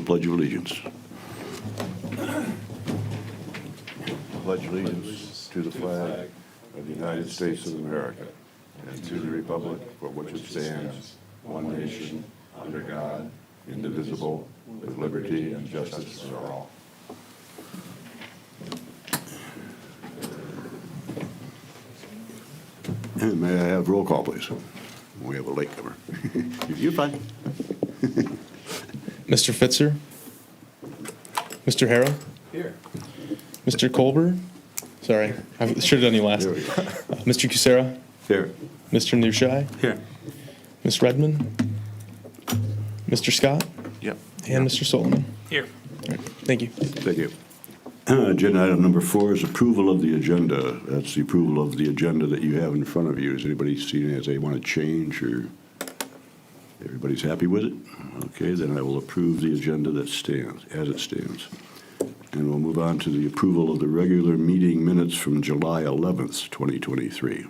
Pledge of Allegiance. Pledge allegiance to the flag of the United States of America and to the republic for which it stands, one nation, under God, indivisible, with liberty and justice for all. And may I have roll call, please? We have a latecomer. You're fine. Mr. Fitzer? Mr. Harrell? Here. Mr. Colbert? Sorry, I should have done you last. There we go. Mr. Kucera? Here. Mr. Nushai? Here. Ms. Redmond? Mr. Scott? Yep. And Mr. Solomon? Here. All right, thank you. Thank you. Agenda item number 4 is approval of the agenda. That's the approval of the agenda that you have in front of you. Does anybody see anything they want to change, or everybody's happy with it? Okay, then I will approve the agenda that stands, as it stands. And we'll move on to the approval of the regular meeting minutes from July 11th, 2023.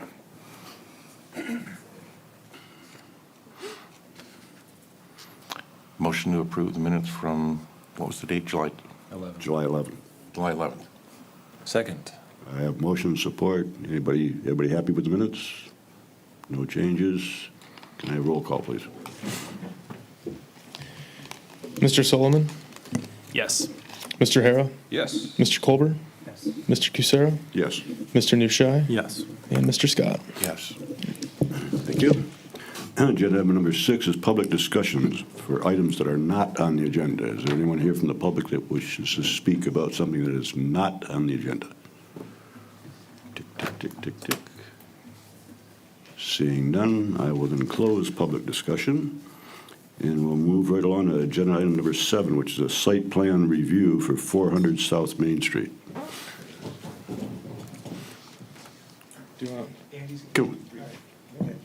Motion to approve the minutes from, what was the date, July 11. July 11th. 11th? Second. I have motion and support. Everybody happy with the minutes? No changes? Can I have roll call, please? Mr. Solomon? Yes. Mr. Harrell? Yes. Mr. Colbert? Yes. Mr. Kucera? Yes. Mr. Nushai? Yes. And Mr. Scott? Yes. Thank you. Agenda item number 6 is public discussions for items that are not on the agenda. Is there anyone here from the public that wishes to speak about something that is not on the agenda? Tick, tick, tick, tick, tick. Seeing none, I will then close public discussion, and we'll move right along to agenda item number 7, which is a site plan review for 400 South Main Street. Do you want?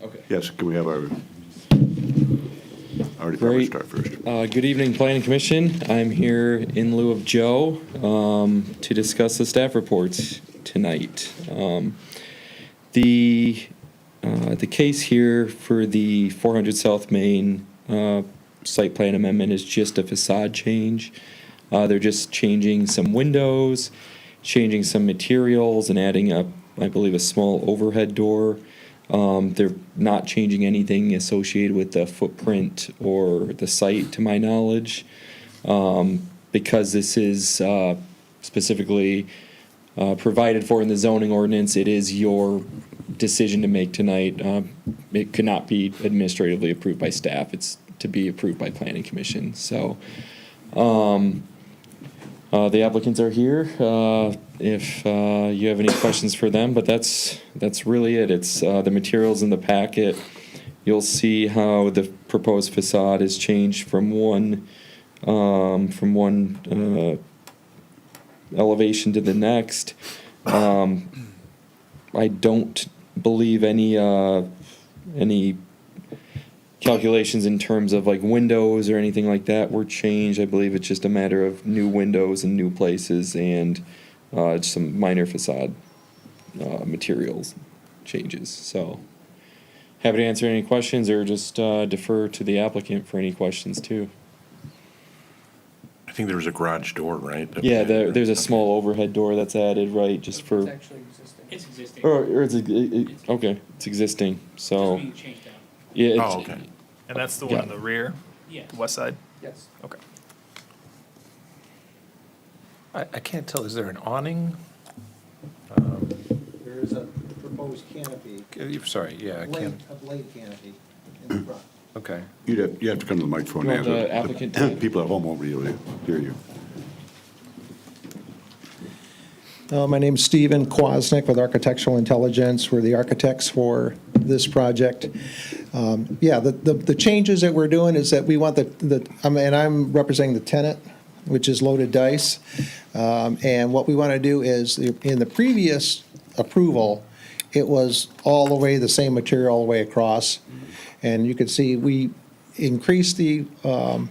Okay. Yes, can we have our department Great. start first? Good evening, Planning Commission. I'm here in lieu of Joe to discuss the staff reports tonight. The case here for the 400 South Main site plan amendment is just a facade change. They're just changing some windows, changing some materials, and adding up, I believe, a small overhead door. They're not changing anything associated with the footprint or the site, to my knowledge. Because this is specifically provided for in the zoning ordinance, it is your decision to make tonight. It could not be administratively approved by staff. It's to be approved by Planning Commission. So the applicants are here if you have any questions for them, but that's really it. It's the materials in the packet. You'll see how the proposed facade is changed from one elevation to the next. I don't believe any calculations in terms of like windows or anything like that were changed. I believe it's just a matter of new windows and new places and some minor facade materials changes. So happy to answer any questions or just defer to the applicant for any questions too. I think there was a garage door, right? Yeah, there's a small overhead door that's added, right, just for, It's actually existing. It's existing. or okay, it's existing, so, It's being changed out. yeah. Oh, okay. And that's the Yeah. one in the rear, Yes. the west side? Yes. Okay. I can't tell, is there an awning? There is a proposed canopy, Sorry, yeah, I can't, a blade canopy in the front. okay. You have to come to the microphone. You want Nancy. the applicant to- People at home won't be able to hear you. My name's Stephen Kwasnick with Architectural Intelligence. We're the architects for this project. The changes that we're doing is that we want and I'm representing the tenant, which is Loaded Dice. And what we want to do is, in the previous approval, it was all the way the same material all the way across. And you can see we increased the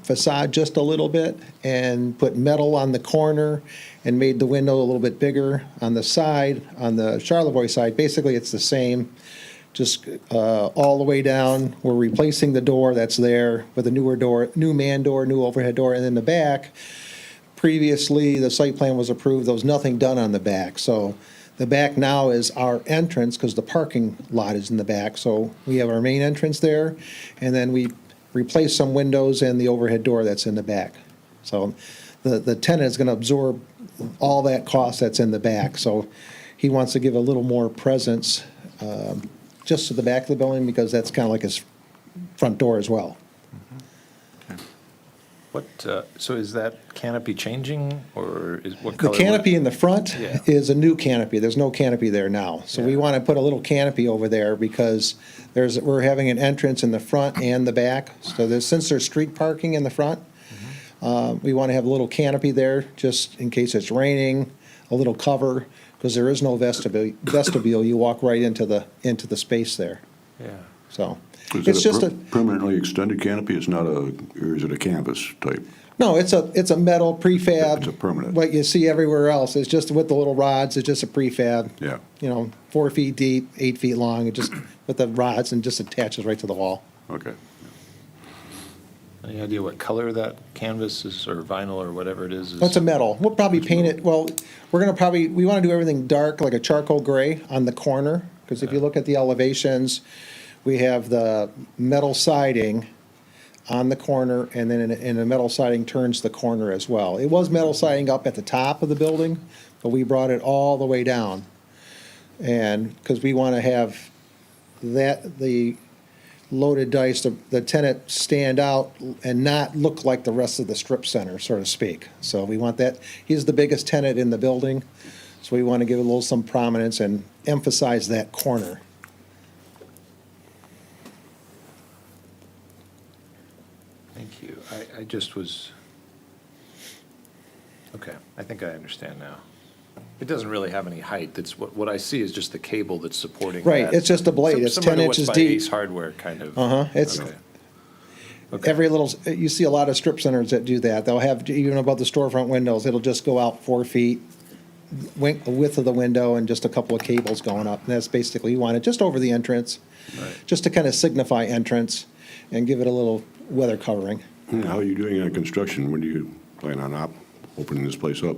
facade just a little bit and put metal on the corner and made the window a little bit bigger on the side, on the Charlevoix side. Basically, it's the same just all the way down. We're replacing the door that's there with a newer door, new man door, new overhead door, and in the back, previously, the site plan was approved, there was nothing done on the back. So the back now is our entrance, because the parking lot is in the back. So we have our main entrance there, and then we replace some windows and the overhead door that's in the back. So the tenant is going to absorb all that cost that's in the back. So he wants to give a little more presence just to the back of the building, because that's kind of like his front door as well. What, so is that canopy changing, or is, what The color? canopy in the front Yeah. is a new canopy. There's no canopy there now. So we Yeah. want to put a little canopy over there because we're having an entrance in the front and the back. So since there's street parking in the front, we want to have a little canopy there just in case it's raining, a little cover, because there is no vestibule. You walk right into the space there. Yeah. So Is it's it just a permanently extended canopy? It's not or is it a canvas type? No, it's a metal prefab. It's a permanent. What you see everywhere else. It's just with the little rods. It's just a prefab. Yeah. 4 feet deep, 8 feet long. It just with the rods and just attaches right to the wall. Okay. Any idea what color that canvas is, or vinyl, or whatever it is? It's a metal. We'll probably paint it. Well, we want to do everything dark, like a charcoal gray on the corner. Because if you look at the elevations, we have the metal siding on the corner, and then and the metal siding turns the corner as well. It was metal siding up at the top of the building, but we brought it all the way down. And because we want to have the loaded dice, the tenant stand out and not look like the rest of the strip center, so to speak. So we want that. He's the biggest tenant in the building, so we want to give it a little some prominence and emphasize that corner. Thank you. I just was, okay, I think I understand now. It doesn't really have any height. It's, what I see is just the cable that's supporting Right, that. it's just a blade. It's 10 Similar to what's inches by deep. Ace Hardware, kind of. It's Okay. Okay. every little, you see a lot of strip centers that do that. They'll have, even above the storefront windows, it'll just go out 4 feet, width of the window, and just a couple of cables going up. And that's basically, you want it just over the entrance, Right. just to kind of signify entrance and give it a little weather covering. How are you doing on construction? When do you plan on opening this place up?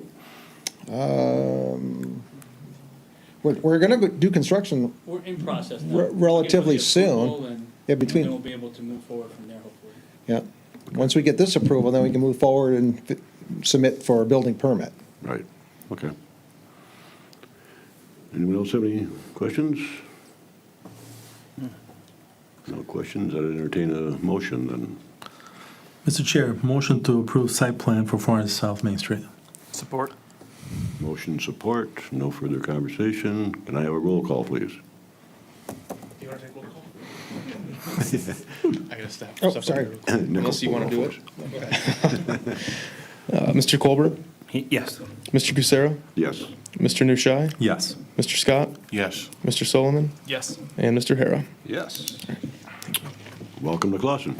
We're going to do construction, We're in process now. Relatively Get the approval soon. and Yeah, between- Then we'll be able to move forward from there, hopefully. yeah. Once we get this approval, then we can move forward and submit for a building permit. Right, okay. Anyone else have any questions? No questions, I'd entertain a motion then. Mr. Chair, motion to approve site plan for 400 South Main Street. Support? Motion support, no further conversation. Can I have a roll call, please? You want to take roll call? I gotta stop. Oh, sorry. Unless you wanna do it. Mr. Colbert, Yes. Mr. Kucera, Yes. Mr. Nushai, Yes. Mr. Scott, Yes. Mr. Solomon, Yes. and Mr. Hara. Yes. Welcome to Clausen.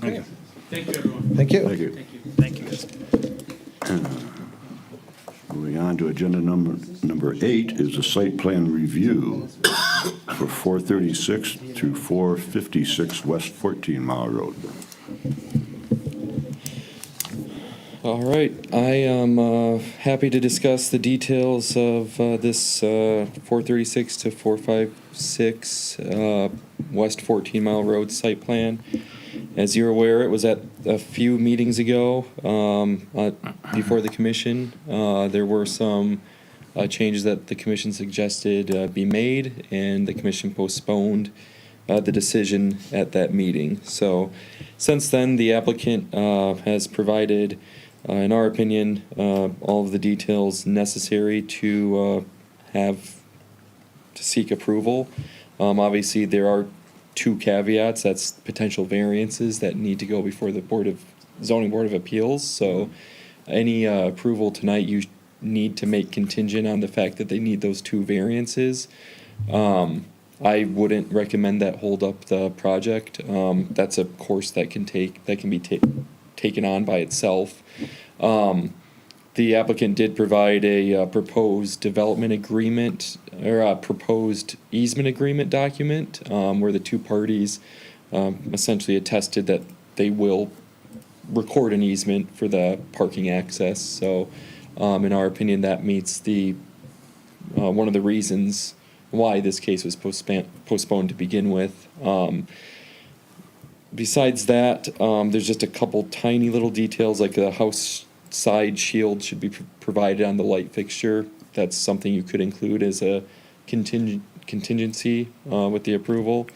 Okay. Thank you, everyone. Thank you. Thank you. Thank you. Thank you, guys. Moving on to agenda number 8 is the site plan review for 436 to 456 West 14 Mile Road. All right, I am happy to discuss the details of this 436 to 456 West 14 Mile Road site plan. As you're aware, it was at a few meetings ago before the commission. There were some changes that the commission suggested be made, and the commission postponed the decision at that meeting. So since then, the applicant has provided, in our opinion, all of the details necessary to seek approval. Obviously, there are 2 caveats. That's potential variances that need to go before the Zoning Board of Appeals. So any approval tonight, you need to make contingent on the fact that they need those 2 variances. I wouldn't recommend that hold up the project. That's a course that can be taken on by itself. The the applicant did provide a proposed development agreement, or a proposed easement agreement document, where the two parties essentially attested that they will record an easement for the parking access. So, in our opinion, that meets the, one of the reasons why this case was postponed to begin with. Besides that, there's just a couple tiny little details, like the house side shield should be provided on the light fixture. That's something you could include as a contingency with the approval,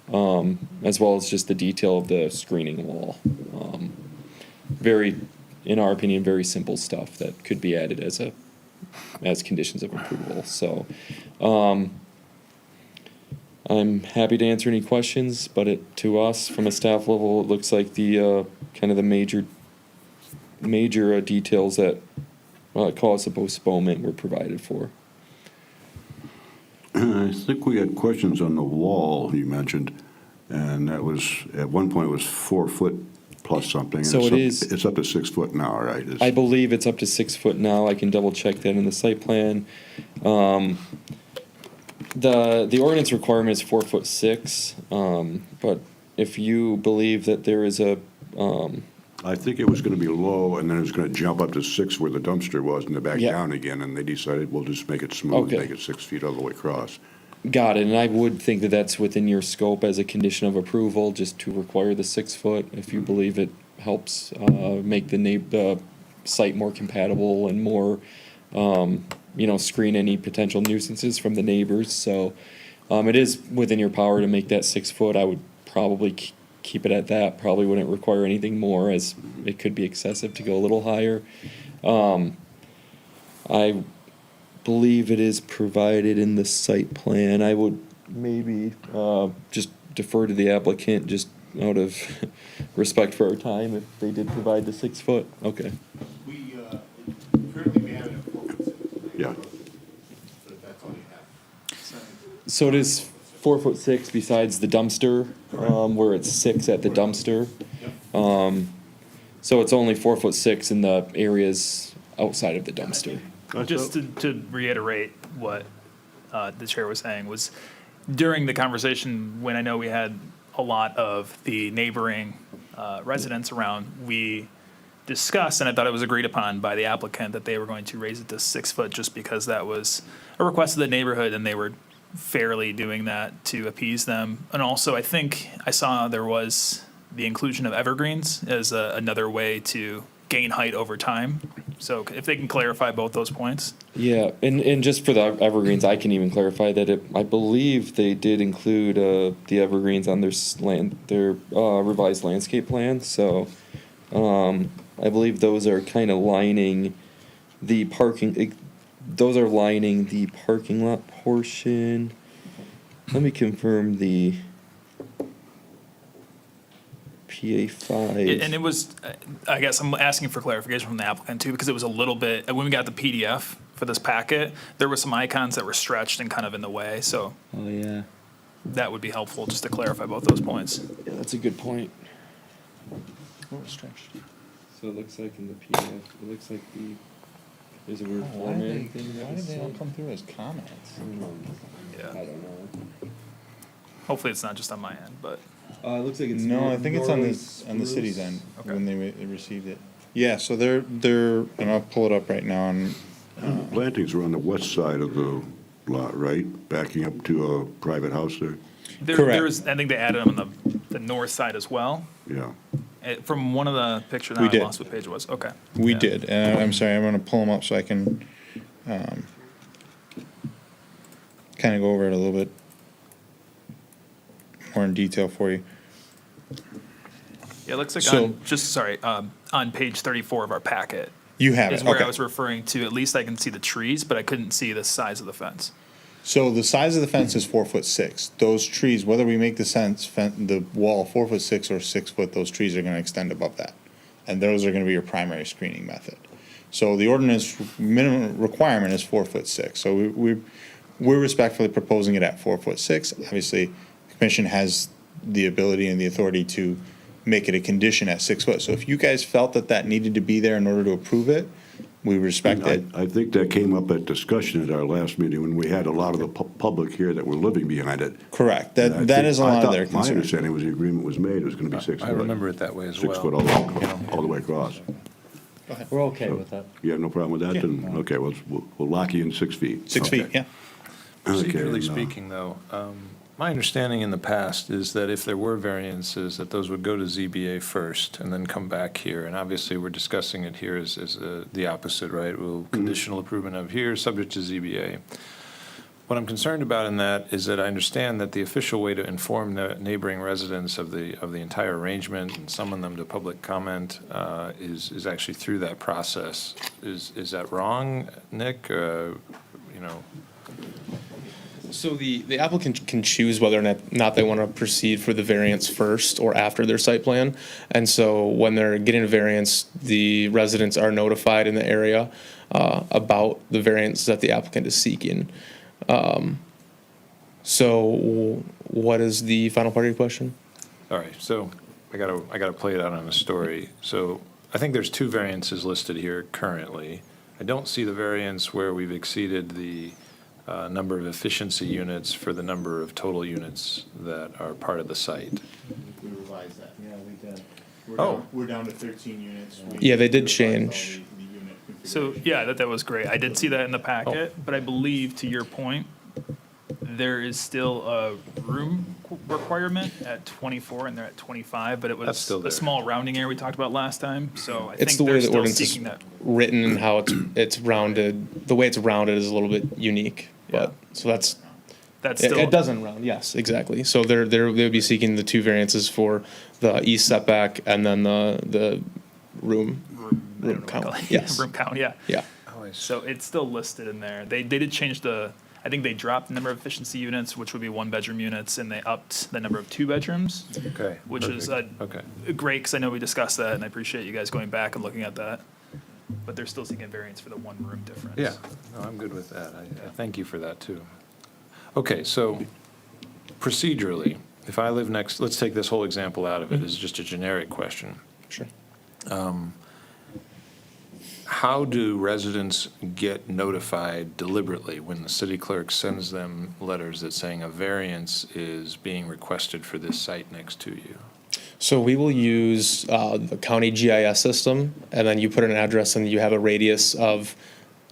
as well as just the detail of the screening wall. Very, in our opinion, very simple stuff that could be added as conditions of approval. So, I'm happy to answer any questions, but to us, from a staff level, it looks like the kind of the major details that cause the postponement were provided for. I think we had questions on the wall you mentioned, and that was, at one point, it was 4 foot plus something. and So it's up to 6 foot now, right? I believe it's up to 6 foot now. I can double check that in the site plan. The ordinance requirement is 4'6", but if you believe that there is a, I think it was going to be low, and then it was going to jump up to 6 where the dumpster was, and then back Yeah. down again, and they decided, we'll just make it smooth, Okay. make it 6 feet all the way across. got it, and I would think that that's within your scope as a condition of approval, just to require the 6 foot, if you believe it helps make the site more compatible and more, screen any potential nuisances from the neighbors. So it is within your power to make that 6 foot. I would probably keep it at that. Probably wouldn't require anything more, as it could be excessive to go a little higher. I believe it is provided in the site plan. I would maybe just defer to the applicant, just out of respect for our time, if they did provide the 6 foot. Okay. We, currently we have it at 4'6". Yeah. So that's all you have. So it is 4'6" besides the dumpster, where it's 6 at the dumpster. So it's only 4'6" in the areas outside of the dumpster. Just to reiterate what the chair was saying, was during the conversation, when I know we had a lot of the neighboring residents around, we discussed, and I thought it was agreed upon by the applicant, that they were going to raise it to 6 foot, just because that was a request of the neighborhood, and they were fairly doing that to appease them. And also, I think I saw there was the inclusion of evergreens as another way to gain height over time. So if they can clarify both those points. Yeah, and just for the evergreens, I can even clarify that I believe they did include the evergreens on their revised landscape plan. So I believe those are kind of lining the parking. Those are lining the parking lot portion. Let me confirm the PA5. And it was, I guess I'm asking for clarification from the applicant too, because it was a little bit, when we got the PDF for this packet, there were some icons that were stretched and kind of in the way. So Oh, yeah. that would be helpful, just to clarify both those points. Yeah, that's a good point. So it looks like in the PDF, it looks like there's a weird formatting thing. Why did they all come through as comments? I Yeah. don't know. Hopefully it's not just on my end, but It looks like it's No, I think it's on Norway on the city's spruce. end, Okay. when they received it. Yeah, so they're, and I'll pull it up right now, and Plantings were on the west side of the lot, right? Backing up to a private house there? Correct. there's, I think they added them on the north side as well. Yeah. From one of the pictures, We now I did. lost what page it was. Okay. we Yeah. did. I'm sorry, I'm gonna pull them up so I can, kind of go over it a little bit more in detail for you. Yeah, it looks like So- on page 34 of our packet You have is it, where okay. I was referring to. At least I can see the trees, but I couldn't see the size of the fence. So the size of the fence is 4'6". Those trees, whether we make the wall 4'6" or 6 foot, those trees are gonna extend above that. And those are gonna be your primary screening method. So the ordinance minimum requirement is 4'6". So we're respectfully proposing it at 4'6". Obviously, the commission has the ability and the authority to make it a condition at 6 foot. So if you guys felt that that needed to be there in order to approve it, we respect it. I think that came up at discussion at our last meeting when we had a lot of the public here that were living behind it. Correct. And I That think- is a I lot of thought- their My concern. understanding was the agreement was made, it was gonna be 6 foot. I remember it that way as 6 well. foot all the way across. We're okay with that. You have no problem with that, then? Okay, we'll lock you in 6 feet. 6 feet, yeah. Okay, Procedurally and, speaking, though, my understanding in the past is that if there were variances, that those would go to ZBA first and then come back here. And obviously, we're discussing it here as the opposite, right? Well, conditional approval of here, subject to ZBA. What I'm concerned about in that is that I understand that the official way to inform the neighboring residents of the entire arrangement and summon them to public comment is actually through that process. Is that wrong, Nick? You know, So the applicant can choose whether or not they want to proceed for the variance first or after their site plan. And so when they're getting a variance, the residents are notified in the area about the variance that the applicant is seeking. So what is the final part of your question? all right, so I gotta play it out on a story. So I think there's 2 variances listed here currently. I don't see the variance where we've exceeded the number of efficiency units for the number of total units that are part of the site. We revised that. Yeah, we did. We're down to 13 units. Yeah, they did change. So, yeah, that was great. I did see that in the packet, but I believe, to your point, there is still a room requirement at 24, and they're at 25, but it That's was still there. a small rounding error we talked about last time, so I It's think the way they're the still ordinance is seeking that. written and how it's rounded. The way it's rounded is a little bit unique, but, so that's, That's it still. it doesn't round, yes, exactly. So they would be seeking the 2 variances for the east setback and then the room I don't know what to count. call it. Yes. Room count, yeah. Yeah. So it's still listed in there. They did change I think they dropped the number of efficiency units, which would be 1-bedroom units, and they upped the number of 2 bedrooms, Okay. which is perfect. Okay. great, because I know we discussed that, and I appreciate you guys going back and looking at that. But they're still seeking variance for the 1-room difference. Yeah, no, I'm good with that. I thank you for that, too. Okay, so procedurally, if I live next, let's take this whole example out of it, as just a generic question. Sure. How do residents get notified deliberately when the city clerk sends them letters that saying a variance is being requested for this site next to you? So we will use the county GIS system, and then you put an address and you have a radius of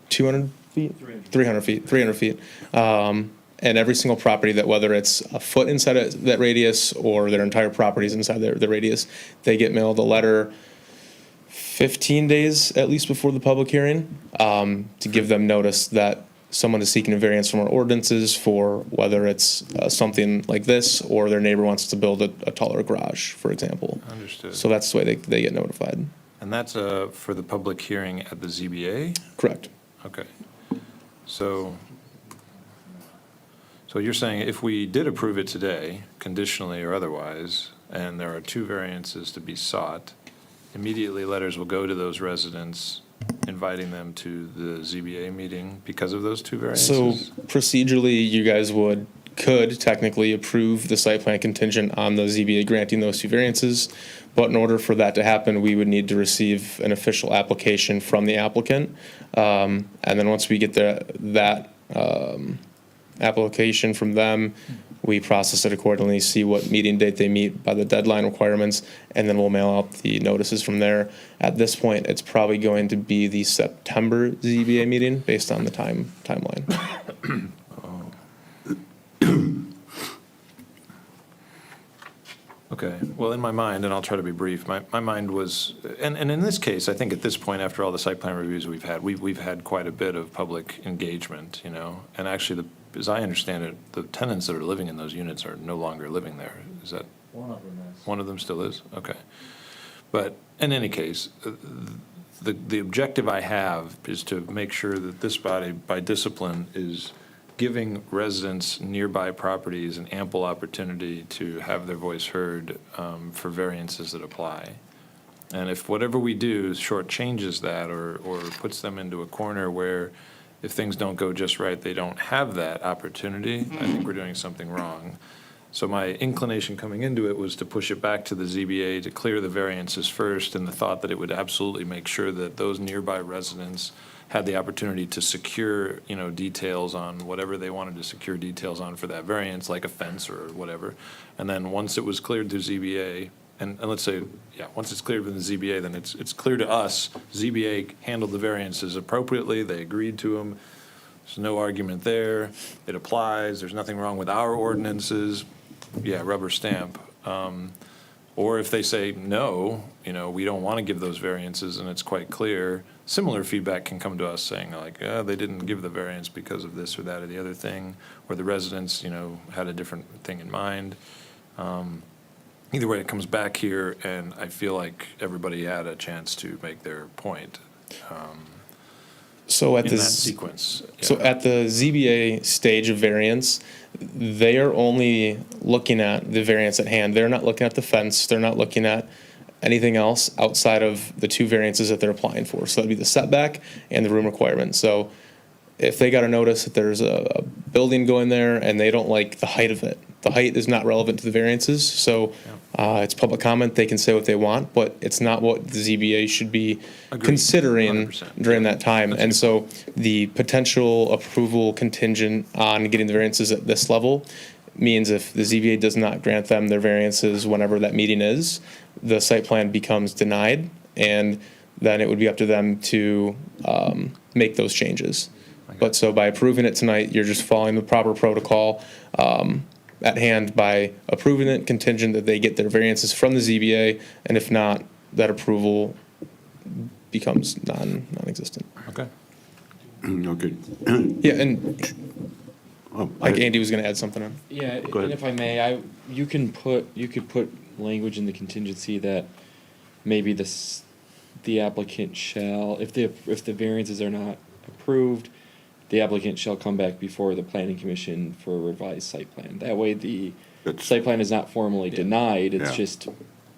200 feet? 300 feet, 300 feet. And every single property that, whether it's a foot inside of that radius or their entire property is inside the radius, they get mailed a letter 15 days at least before the public hearing to give them notice that someone is seeking a variance from our ordinances for whether it's something like this or their neighbor wants to build a taller garage, for example. Understood. So that's the way they get notified. And that's for the public hearing at the ZBA? Correct. Okay. So you're saying if we did approve it today, conditionally or otherwise, and there are 2 variances to be sought, immediately letters will go to those residents inviting them to the ZBA meeting because of those 2 So variances? procedurally, you guys could technically approve the site plan contingent on the ZBA granting those 2 variances. But in order for that to happen, we would need to receive an official application from the applicant. And then once we get that application from them, we process it accordingly, see what meeting date they meet by the deadline requirements, and then we'll mail out the notices from there. At this point, it's probably going to be the September ZBA meeting based on the timeline. Okay, well, in my mind, and I'll try to be brief, my mind was, and in this case, I think at this point, after all the site plan reviews we've had quite a bit of public engagement, and actually, as I understand it, the tenants that are living in those units are no longer living there. Is that? One of them is. One of them still is? Okay. But in any case, the objective I have is to make sure that this body, by discipline, is giving residents nearby properties an ample opportunity to have their voice heard for variances that apply. And if whatever we do shortchanges that or puts them into a corner where if things don't go just right, they don't have that opportunity, I think we're doing something wrong. So my inclination coming into it was to push it back to the ZBA to clear the variances first, in the thought that it would absolutely make sure that those nearby residents had the opportunity to secure, details on whatever they wanted to secure details on for that variance, like a fence or whatever. And then once it was cleared through ZBA, and let's say, once it's cleared from the ZBA, then it's clear to us, ZBA handled the variances appropriately, they agreed to them. There's no argument there. It applies. There's nothing wrong with our ordinances. Yeah, rubber stamp. Or if they say, no, we don't want to give those variances, and it's quite clear, similar feedback can come to us saying like, they didn't give the variance because of this or that or the other thing, or the residents, had a different thing in mind. Either way, it comes back here, and I feel like everybody had a chance to make their point. So at In the that sequence. So Yeah. at the ZBA stage of variance, they are only looking at the variance at hand. They're not looking at the fence. They're not looking at anything else outside of the two variances that they're applying for. So that'd be the setback and the room requirement. So if they got a notice that there's a building going there and they don't like the height of it, the height is not relevant to the variances. So it's public comment. They can say what they want, but it's not what the ZBA should be Agreed. considering 100%. during that time. That's a And good so the potential approval contingent on getting the variances at this level means if the ZBA does not grant them their variances whenever that meeting is, the site plan becomes denied, and then it would be up to them to make those changes. But so by approving it tonight, you're just following the proper protocol at hand by approving it contingent that they get their variances from the ZBA, and if not, that approval becomes non-existent. Okay. Okay. Yeah, and Oh, like Andy was gonna add something in. Yeah, Go ahead. and if I may, you could put language in the contingency that maybe the applicant shall, if the variances are not approved, the applicant shall come back before the planning commission for a revised site plan. That way, the That's- site plan is not formally denied, it's Yeah. just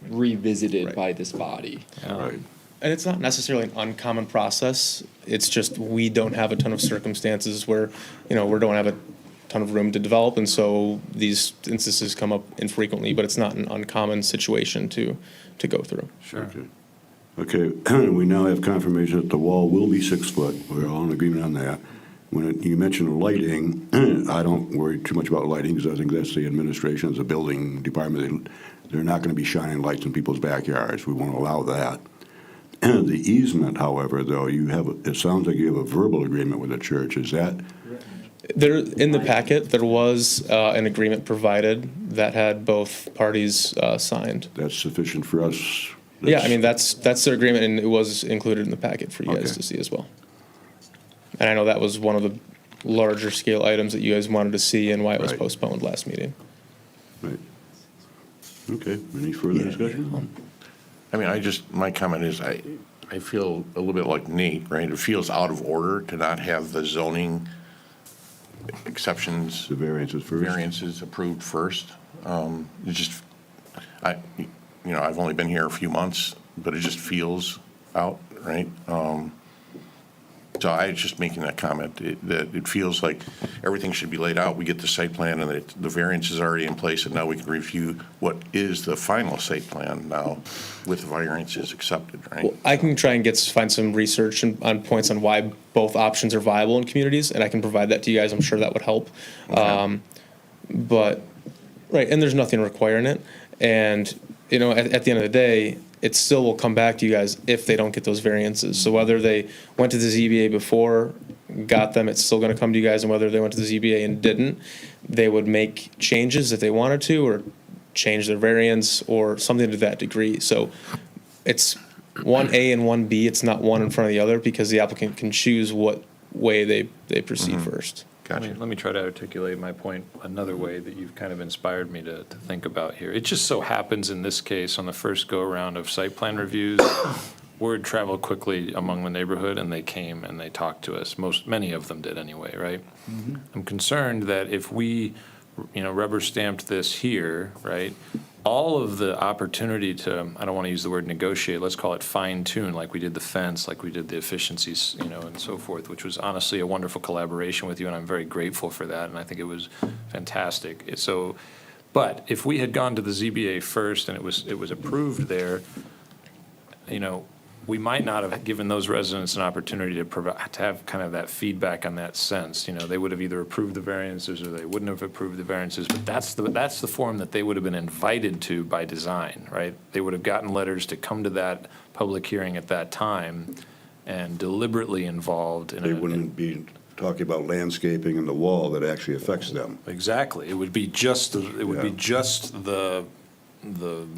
revisited Right. by this body. Right. And it's not necessarily an uncommon process. It's just we don't have a ton of circumstances where, we don't have a ton of room to develop, and so these instances come up infrequently, but it's not an uncommon situation to go through. Sure. Okay, we now have confirmation that the wall will be 6 foot. We're all in agreement on that. When you mentioned lighting, I don't worry too much about lighting because I think that's the administration, as a building department. They're not going to be shining lights in people's backyards. We won't allow that. The easement, however, though, it sounds like you have a verbal agreement with the church. Is that? There, in the packet, there was an agreement provided that had both parties signed. That's sufficient for us? Yeah, I mean, that's their agreement, and it was included in the packet for you guys Okay. to see as well. And I know that was one of the larger scale items that you guys wanted to see and why it was Right. postponed last meeting. Right. Okay, any further discussion? I mean, my comment is, I feel a little bit like Nate, right? It feels out of order to not have the zoning exceptions, The variances first? variances approved first. It just, I've only been here a few months, but it just feels out, right? So I was just making that comment, that it feels like everything should be laid out. We get the site plan and the variance is already in place, and now we can review what is the final site plan now with the variances accepted, right? Well, I can try and find some research on points on why both options are viable in communities, and I can provide that to you guys. I'm sure that would help. But, right, and there's nothing requiring it. And, at the end of the day, it still will come back to you guys if they don't get those variances. So whether they went to the ZBA before, got them, it's still gonna come to you guys, and whether they went to the ZBA and didn't, they would make changes if they wanted to, or change their variance, or something to that degree. So it's 1A and 1B, it's not one in front of the other, because the applicant can choose what way they proceed first. Gotcha. Let me try to articulate my point another way that you've kind of inspired me to think about here. It just so happens in this case, on the first go-around of site plan reviews, word traveled quickly among the neighborhood, and they came and they talked to us. Many of them did anyway, right? I'm concerned that if we, rubber stamped this here, right, all of the opportunity to, I don't want to use the word negotiate, let's call it fine tune, like we did the fence, like we did the efficiencies, and so forth, which was honestly a wonderful collaboration with you, and I'm very grateful for that, and I think it was fantastic. So But if we had gone to the ZBA first and it was approved there, you know, we might not have given those residents an opportunity to provide, to have kind of that feedback on that sense. You know, they would have either approved the variances or they wouldn't have approved the variances, but that's the form that they would have been invited to by design, right? They would have gotten letters to come to that public hearing at that time and deliberately involved in They wouldn't be talking about landscaping and the wall that actually affects them. Exactly. It would be just, the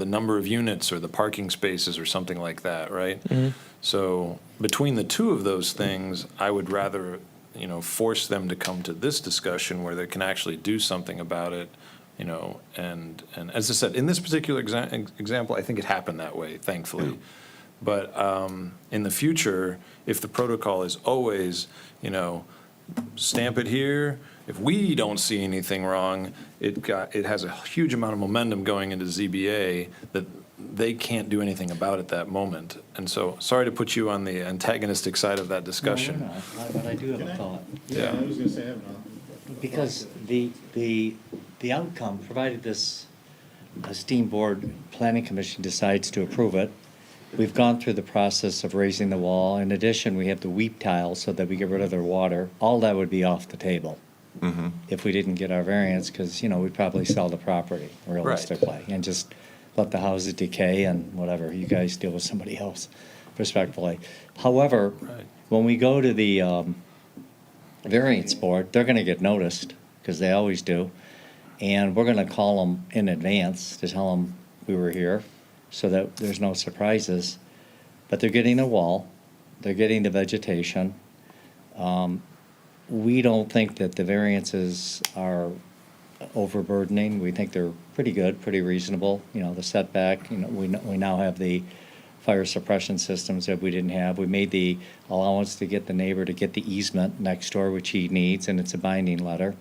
number of units or the parking spaces or something like that, right? So between the two of those things, I would rather, you know, force them to come to this discussion where they can actually do something about it, you know, and as I said, in this particular example, I think it happened that way, thankfully. But in the future, if the protocol is always, you know, stamp it here, if we don't see anything wrong, it has a huge amount of momentum going into ZBA that they can't do anything about at that moment. And so, sorry to put you on the antagonistic side of that discussion. No, we're not. But I do have a thought. Yeah. I was gonna say, I have Because the outcome, provided this esteemed board planning commission decides to approve it, we've gone through the process of raising the wall. In addition, we have the weep tiles so that we get rid of their water. All that would be off the table if we didn't get our variance, because, you know, we'd probably sell the property realistically and just let the houses decay and whatever. You guys deal with somebody else, respectfully. However, when we go to the variance board, they're going to get noticed, because they always do. And we're going to call them in advance to tell them we were here, so that there's no surprises. But they're getting the wall, they're getting the vegetation. We don't think that the variances are overburdening. We think they're pretty good, pretty reasonable. You know, the setback, you know, we now have the fire suppression systems that we didn't have. We made the allowance to get the neighbor to get the easement next door, which he needs, and it's a binding letter.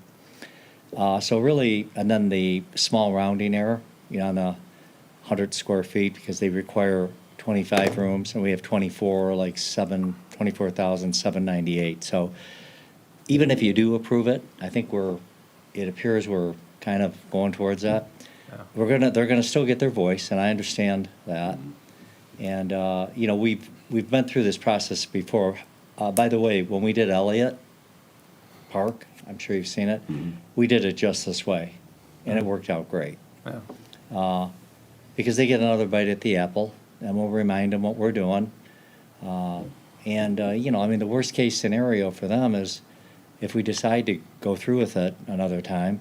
So really, and then the small rounding error, you know, on the 100 square feet, because they require 25 rooms, and we have 24,798. So even if you do approve it, I think it appears we're kind of going towards that. They're gonna still get their voice, and I understand that. And, you know, we've been through this process before. By the way, when we did Elliott Park, I'm sure you've seen it, we did it just this way, and it worked out great. Because they get another bite at the apple, and we'll remind them what we're doing. You know, I mean, the worst-case scenario for them is if we decide to go through with it another time,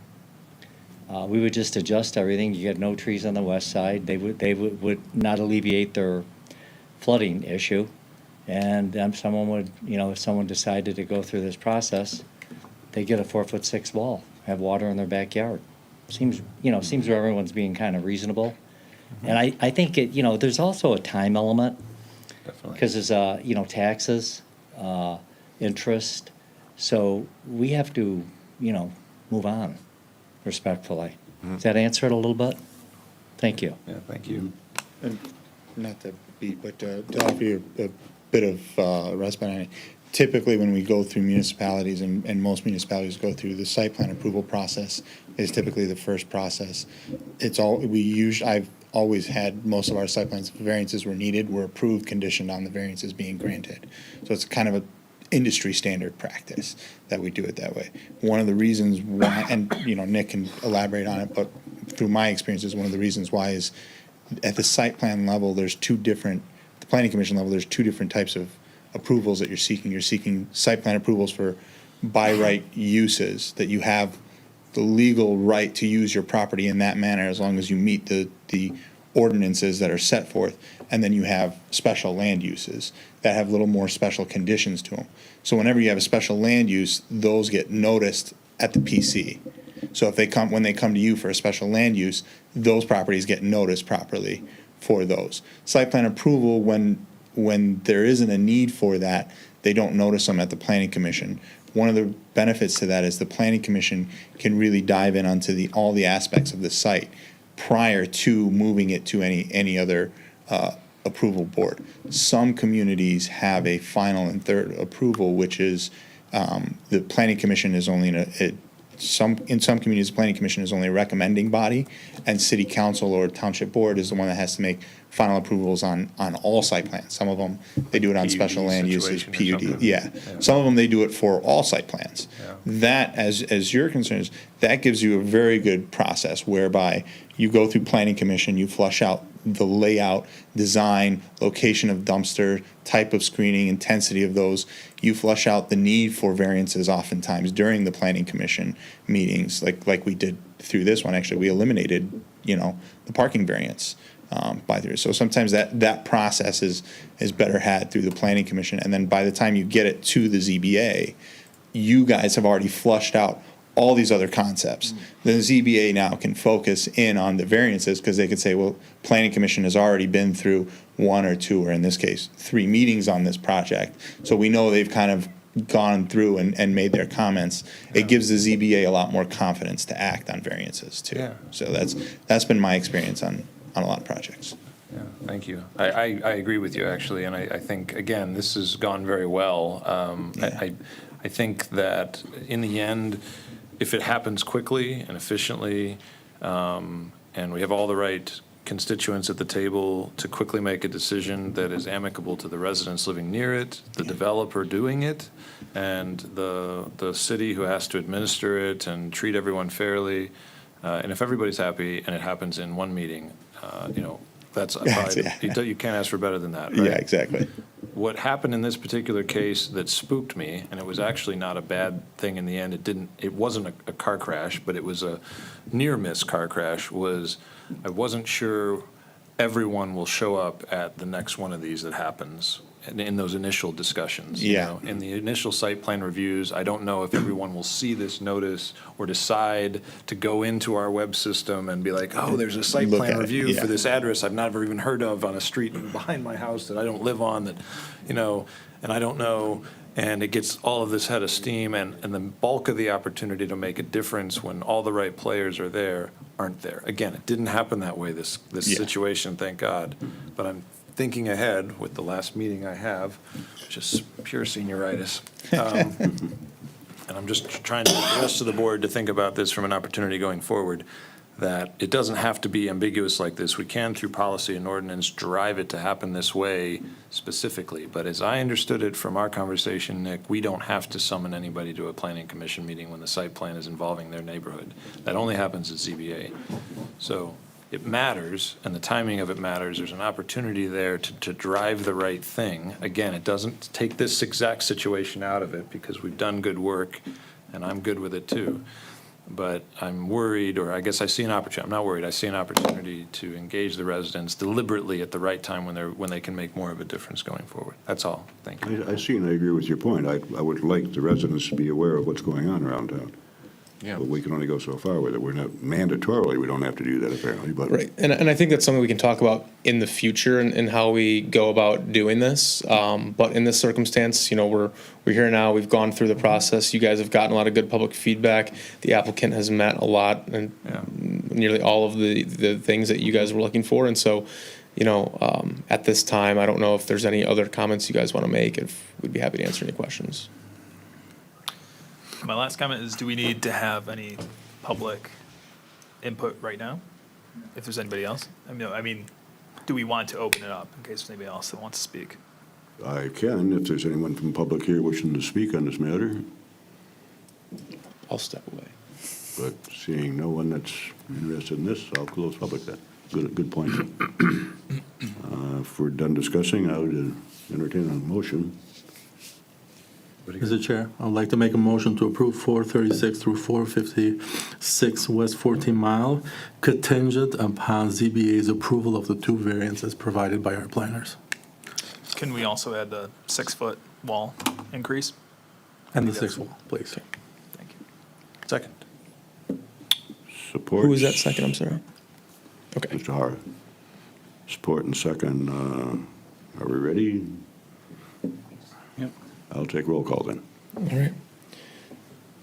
we would just adjust everything. You get no trees on the west side. They would not alleviate their flooding issue. And then someone would, you know, if someone decided to go through this process, they get a 4'6" wall, have water in their backyard. Seems where everyone's being kind of reasonable. And I think it, you know, there's also a time element. Definitely. Because there's, you know, taxes, interest. So we have to, you know, move on respectfully. Does that answer it a little bit? Thank you. Yeah, thank you. And not to beat, but to offer you a bit of respite on it. Typically, when we go through municipalities, and most municipalities go through, the site plan approval process is typically the first process. I've always had most of our site plans, if variances were needed, were approved conditioned on the variances being granted. So it's kind of a industry standard practice that we do it that way. One of the reasons why, and, you know, Nick can elaborate on it, but through my experiences, one of the reasons why is at the site plan level, the planning commission level, there's two different types of approvals that you're seeking. You're seeking site plan approvals for by right uses, that you have the legal right to use your property in that manner as long as you meet the ordinances that are set forth. And then you have special land uses that have a little more special conditions to them. So whenever you have a special land use, those get noticed at the PC. So when they come to you for a special land use, those properties get noticed properly for those. Site plan approval, when there isn't a need for that, they don't notice them at the planning commission. One of the benefits to that is the planning commission can really dive in onto all the aspects of the site prior to moving it to any other approval board. Some communities have a final and third approval, which is the planning commission is only in some communities, the planning commission is only a recommending body, and city council or township board is the one that has to make final approvals on all site plans. Some of them, they do it on PUD special land uses, situation or PUD, something. yeah. Some of them, they do it for all site plans. Yeah. That, as your concern is, that gives you a very good process whereby you go through planning commission, you flush out the layout, design, location of dumpster, type of screening, intensity of those. You flush out the need for variances oftentimes during the planning commission meetings, like we did through this one. Actually, we eliminated, the parking variance by through. So sometimes that process is better had through the planning commission. And then by the time you get it to the ZBA, you guys have already flushed out all these other concepts. The ZBA now can focus in on the variances because they could say, well, planning commission has already been through 1 or 2, or in this case, 3 meetings on this project. So we know they've kind of gone through and made their comments. It gives the ZBA a lot more confidence to act on variances too. Yeah. So that's been my experience on a lot of projects. Yeah, thank you. I agree with you, actually, and I think, again, this has gone very well. I think that in the end, if it happens quickly and efficiently, and we have all the right constituents at the table to quickly make a decision that is amicable to the residents living near it, the developer doing it, and the city who has to administer it and treat everyone fairly, and if everybody's happy and it happens in one meeting, that's probably, you can't ask for better than that, right? Yeah, exactly. What happened in this particular case that spooked me, and it was actually not a bad thing in the end, it wasn't a car crash, but it was a near-miss car crash, was I wasn't sure everyone will show up at the next one of these that happens in those initial discussions. Yeah. In the initial site plan reviews, I don't know if everyone will see this notice or decide to go into our web system and be like, oh, there's a site Look plan at it, review yeah. for this address I've never even heard of on a street behind my house that I don't live on, that, and I don't know. And it gets all of this head of steam, and the bulk of the opportunity to make a difference when all the right players are there aren't there. Again, it didn't happen that way, this Yeah. situation, thank God. But I'm thinking ahead with the last meeting I have, just pure senioritis. And I'm just trying to get the rest of the board to think about this from an opportunity going forward, that it doesn't have to be ambiguous like this. We can, through policy and ordinance, drive it to happen this way specifically. But as I understood it from our conversation, Nick, we don't have to summon anybody to a planning commission meeting when the site plan is involving their neighborhood. That only happens at ZBA. So it matters, and the timing of it matters. There's an opportunity there to drive the right thing. Again, it doesn't take this exact situation out of it, because we've done good work, and I'm good with it too. But I'm worried, or I guess I see an opportunity, I'm not worried, I see an opportunity to engage the residents deliberately at the right time when they can make more of a difference going forward. That's all. Thank you. I see and I agree with your point. I would like the residents to be aware of what's going on around town. Yeah. But we can only go so far with it. We're not mandatorily, we don't have to do that apparently, but. Right, and I think that's something we can talk about in the future and how we go about doing this. But in this circumstance, we're here now, we've gone through the process. You guys have gotten a lot of good public feedback. The applicant has met a lot and nearly all of the things that you guys were looking for. And so, at this time, I don't know if there's any other comments you guys want to make. If we'd be happy to answer any questions. My last comment is, do we need to have any public input right now? If there's anybody else? I mean, do we want to open it up in case there's anybody else that wants to speak? I can, if there's anyone from public here wishing to speak on this matter, I'll step away. but seeing no one that's interested in this, I'll close public then. Good point. If we're done discussing, I would entertain a motion. Mr. Chair, I'd like to make a motion to approve 436 through 456 West 14 Mile, contingent upon ZBA's approval of the 2 variances provided by our planners. Can we also add the 6-foot wall increase? And the 6th wall, please. Thank you. Second. Support. Who was that second? I'm sorry. Okay. Mr. Hara. Support and second. Are we ready? Yep. I'll take roll call then. All right.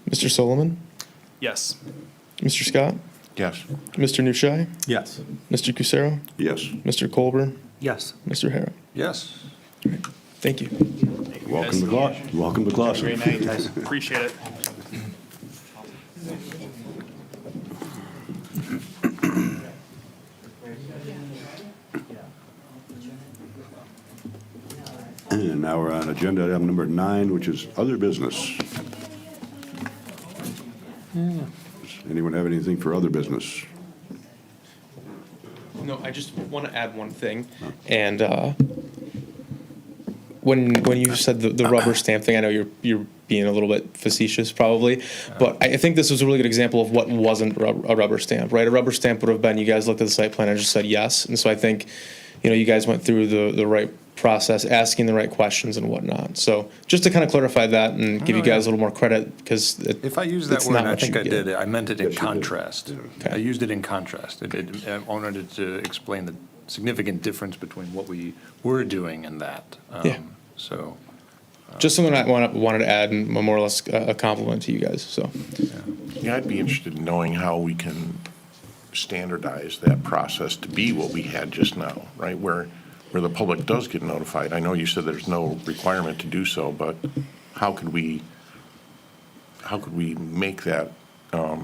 Mr. Solomon, Yes. Mr. Scott, Yes. Mr. Nushai, Yes. Mr. Cusero, Yes. Mr. Colburn, Yes. Mr. Hara. Yes. Thank you. Welcome to Clausen. Great night, guys. Appreciate it. And now we're on agenda item number 9, which is other business. Does anyone have anything for other business? No, I just want to add one thing, and when you said the rubber stamp thing, I know you're being a little bit facetious probably, but I think this was a really good example of what wasn't a rubber stamp, right? A rubber stamp would have been you guys looked at the site plan and just said yes, and so I think, you guys went through the right process, asking the right questions and whatnot. So just to kind of clarify that and give you guys a little more credit, because If I use that word, I think I did, I meant it in contrast. I used it in contrast. I wanted to explain the significant difference between what we were doing and that. Yeah. So, Just something I wanted to add, and more or less a compliment to you guys, so. Yeah, I'd be interested in knowing how we can standardize that process to be what we had just now, right? Where the public does get notified. I know you said there's no requirement to do so, but how could we make that a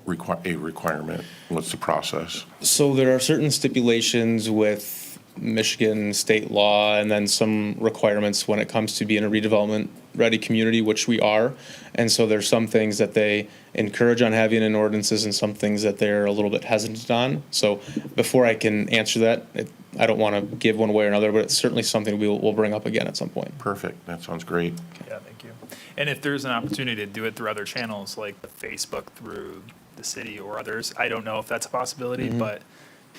requirement? What's the process? So there are certain stipulations with Michigan state law and then some requirements when it comes to being a redevelopment-ready community, which we are. And so there's some things that they encourage on having in ordinances and some things that they're a little bit hesitant on. So before I can answer that, I don't want to give one way or another, but it's certainly something we'll bring up again at some point. Perfect. That sounds great. Yeah, thank you. And if there's an opportunity to do it through other channels, like Facebook through the city or others, I don't know if that's a possibility, but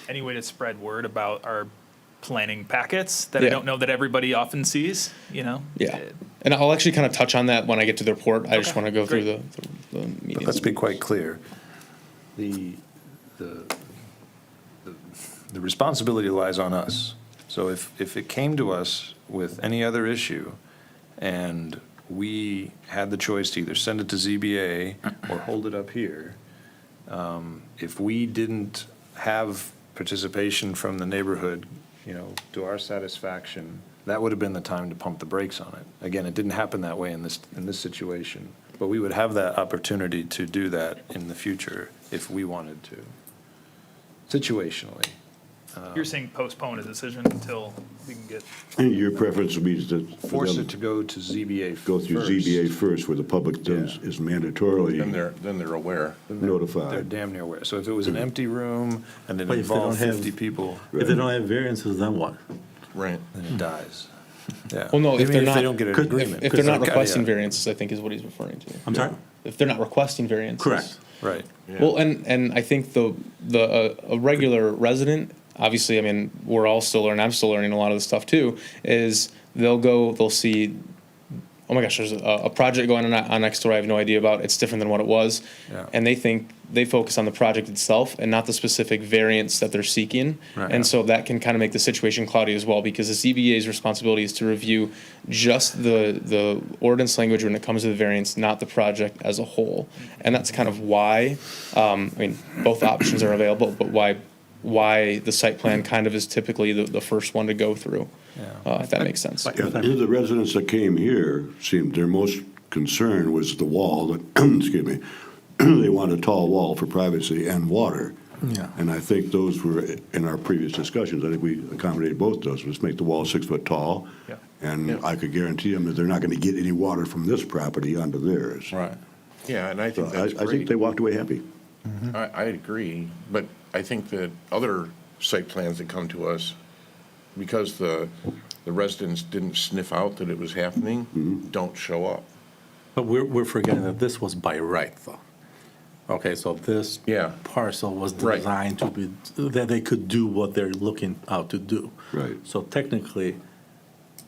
any way to spread word about our planning packets that I Yeah. don't know that everybody often sees, Yeah. And I'll actually kind of touch on that when I get to the report. I just want to go through the but meetings. let's be quite clear. The responsibility lies on us. So if it came to us with any other issue and we had the choice to either send it to ZBA or hold it up here, if we didn't have participation from the neighborhood, to our satisfaction, that would have been the time to pump the brakes on it. Again, it didn't happen that way in this situation, but we would have that opportunity to do that in the future if we wanted to, situationally. You're saying postpone a decision until we can get, Your preference would be to Force it to go to ZBA first. go through ZBA first, where the public is mandatorily Then they're aware. They're notified. damn near aware. So if it was an empty room and it But if they involved don't have- 50 people, If they don't have variances, then what? Right. then it dies. Yeah. Well, no, if Even they're not, they don't get an could- agreement. if they're not Because- requesting yeah, variances, I think is what he's referring to. I'm sorry? If they're not requesting variances. Correct. Right. Well, and I think a regular resident, obviously, I mean, we're all still learning, I'm still learning a lot of this stuff too, is they'll see, oh my gosh, there's a project going on next door I have no idea about, it's different than what it was. Yeah. And they focus on the project itself and not the specific variance that they're seeking. Right. And so that can kind of make the situation cloudy as well, because the ZBA's responsibility is to review just the ordinance language when it comes to the variance, not the project as a whole. And that's kind of why, both options are available, but why the site plan kind of is typically the first one to go through, if that makes sense. Yeah, the residents that came here seemed, their most concern was the wall, that, excuse me, they wanted a tall wall for privacy and water. Yeah. And I think those were, in our previous discussions, I think we accommodated both those. Let's make the wall 6 foot tall. Yeah. And I could guarantee them that they're not going to get any water from this property onto theirs. Right. Yeah, and I So think that's I think great. they walked away happy. I agree, but I think that other site plans that come to us, because the residents didn't sniff out that it was happening, don't show up. But we're forgetting that this was by right, though. Okay, so this Yeah. parcel was Right. designed to be, that they could do what they're looking out to do. Right. So technically,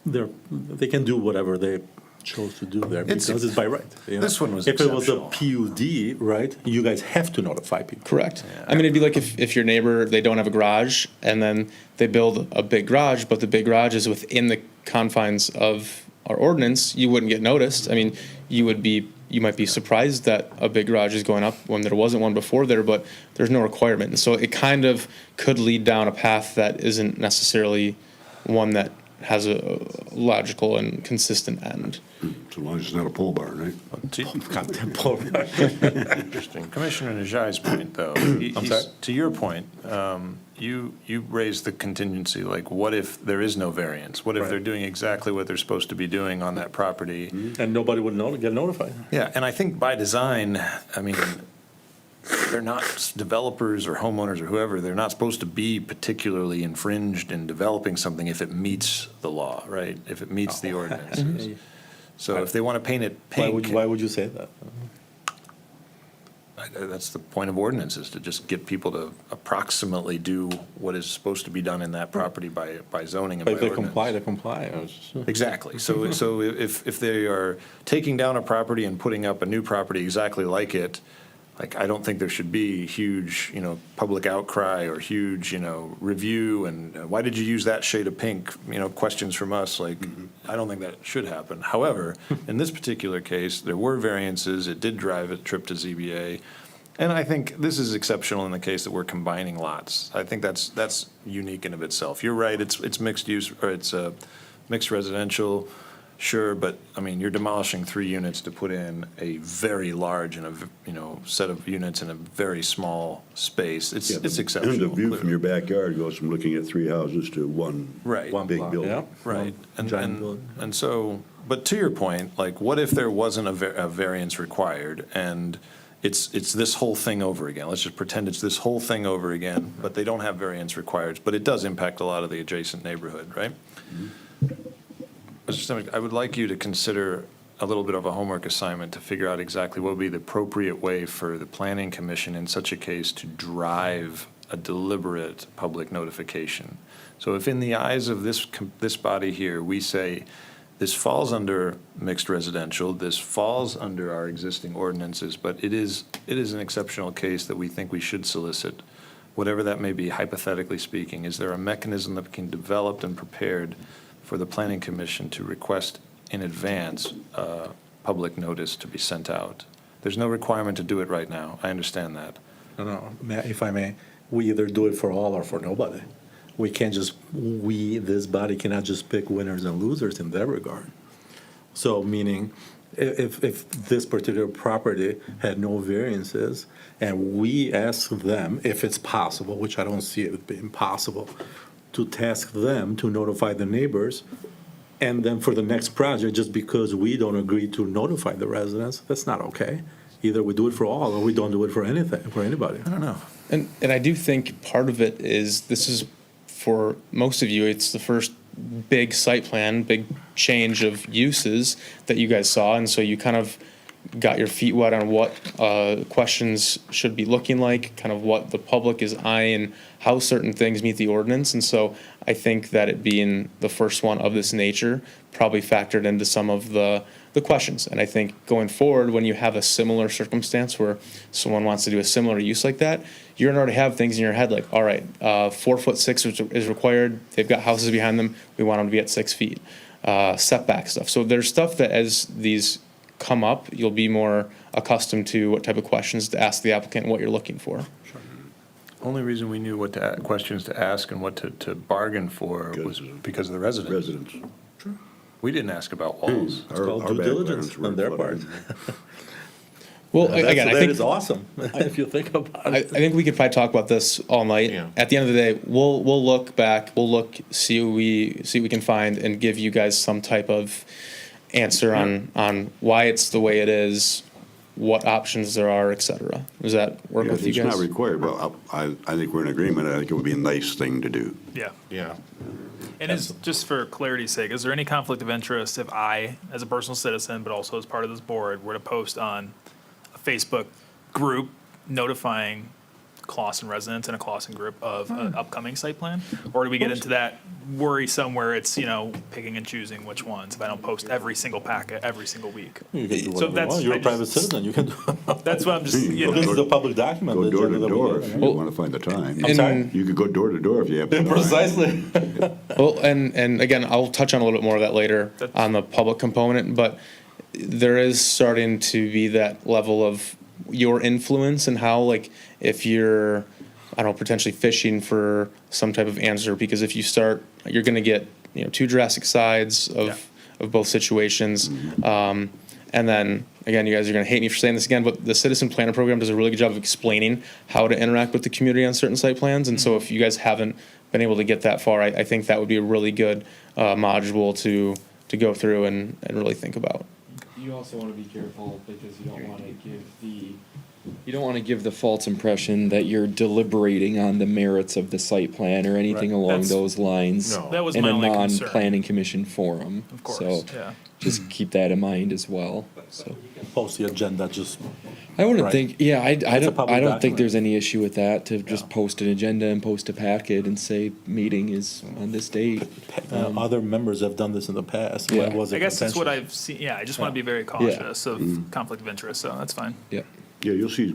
they can do whatever they chose to do there It's- because it's by right. This one was If it was a exceptional. PUD, right, you guys have to notify people. Correct. I mean, it'd be like if your neighbor, they don't have a garage, and then they build a big garage, but the big garage is within the confines of our ordinance, you wouldn't get noticed. I mean, you might be surprised that a big garage is going up when there wasn't one before there, but there's no requirement. And so it kind of could lead down a path that isn't necessarily one that has a logical and consistent end. So long as it's not a pole barn, right? Interesting. Commissioner Najai's point, though. To your point, you raised the contingency, like, what if there is no variance? What if Right. they're doing exactly what they're supposed to be doing on that property? And nobody would get notified. Yeah, and I think by design, I mean, they're not developers or homeowners or whoever, they're not supposed to be particularly infringed in developing something if it meets the law, right? If it meets the ordinances. So if they want to paint it pink, Why would you say that? that's the point of ordinances, to just get people to approximately do what is supposed to be done in that property by zoning and by If they ordinance. comply, they comply. Exactly. So if they are taking down a property and putting up a new property exactly like it, like, I don't think there should be huge, public outcry or huge, review, and why did you use that shade of pink, questions from us, like, I don't think that should happen. However, in this particular case, there were variances, it did drive a trip to ZBA, and I think this is exceptional in the case that we're combining lots. I think that's unique in of itself. You're right, it's mixed use, or it's mixed residential. Sure, but, I mean, you're demolishing 3 units to put in a very large and set of units in a very small space. It's exceptional. And the view from clearly. your backyard goes from looking at 3 houses to one Right. One big block, building. yeah. Right, Giant building. and so, but to your point, like, what if there wasn't a variance required, and it's this whole thing over again? Let's just pretend it's this whole thing over again, but they don't have variance required, but it does impact a lot of the adjacent neighborhood, right? I would like you to consider a little bit of a homework assignment to figure out exactly what would be the appropriate way for the planning commission in such a case to drive a deliberate public notification. So if in the eyes of this body here, we say, this falls under mixed residential, this falls under our existing ordinances, but it is an exceptional case that we think we should solicit, whatever that may be, hypothetically speaking, is there a mechanism that can be developed and prepared for the planning commission to request in advance public notice to be sent out? There's no requirement to do it right now. I understand that. No, if I may, we either do it for all or for nobody. We can't just, this body cannot just pick winners and losers in that regard. So meaning, if this particular property had no variances, and we ask them, if it's possible, which I don't see it being possible, to task them to notify the neighbors, and then for the next project, just because we don't agree to notify the residents, that's not okay. Either we do it for all, or we don't do it for anything, for anybody. I don't know. And I do think part of it is, this is, for most of you, it's the first big site plan, big change of uses that you guys saw, and so you kind of got your feet wet on what questions should be looking like, kind of what the public is eyeing, how certain things meet the ordinance. And so I think that it being the first one of this nature probably factored into some of the questions. And I think going forward, when you have a similar circumstance where someone wants to do a similar use like that, you're gonna already have things in your head like, all right, 4'6" is required, they've got houses behind them, we want them to be at 6 feet. Setback stuff. So there's stuff that as these come up, you'll be more accustomed to what type of questions to ask the applicant and what you're looking for. Only reason we knew what questions to ask and what to bargain for was because of the residents. Residents. We didn't ask about walls. It's called due diligence on their part. Well, again, I That think is awesome, if you think about I it. think we could probably talk about this all night. Yeah. At the end of the day, we'll look back, see what we can find, and give you guys some type of answer on why it's the way it is, what options there are, et cetera. Does that work Yeah, with you it's guys? not required, but I think we're in agreement. I think it would be a nice thing to do. Yeah. Yeah. And is, just for clarity's sake, is there any conflict of interest if I, as a personal citizen, but also as part of this board, were to post on a Facebook group notifying Clausen residents and a Clausen group of an upcoming site plan? Or do we get into that worrisome where it's, picking and choosing which ones if I don't post every single packet every single week? You can do So whatever you that's- want. You're I a private just- citizen, you can do. That's what I'm just, This is a public document. Go the door agenda to that we door get, if right? you want to find the time. I'm sorry? You could go door to door if you have the time. Precisely. Well, and again, I'll touch on a little bit more of that later on the public component, but there is starting to be that level of your influence and how, like, if you're, I don't know, potentially fishing for some type of answer, because if you start, you're gonna get two drastic sides of both situations. And then, again, you guys are gonna hate me for saying this again, but the Citizen Planner Program does a really good job of explaining how to interact with the community on certain site plans. And so if you guys haven't been able to get that far, I think that would be a really good module to go through and really think about. You also want to be careful because you don't want to give the false impression that you're deliberating on the merits of the site plan or anything along That's- those lines No. That was in my a only concern. non-planning commission forum. Of course, So yeah. just keep that in mind as well. So Post the agenda, just, I wouldn't Right. think, yeah, I a don't public think document. there's any issue with that, to just Yeah. post an agenda and post a packet and say meeting is on this date. other members have done this in the past. Yeah. When was it I guess that's what contentious? I've seen, yeah, I just want to be very cautious of Mm-hmm. conflict of interest, so that's fine. Yep. Yeah, you'll see,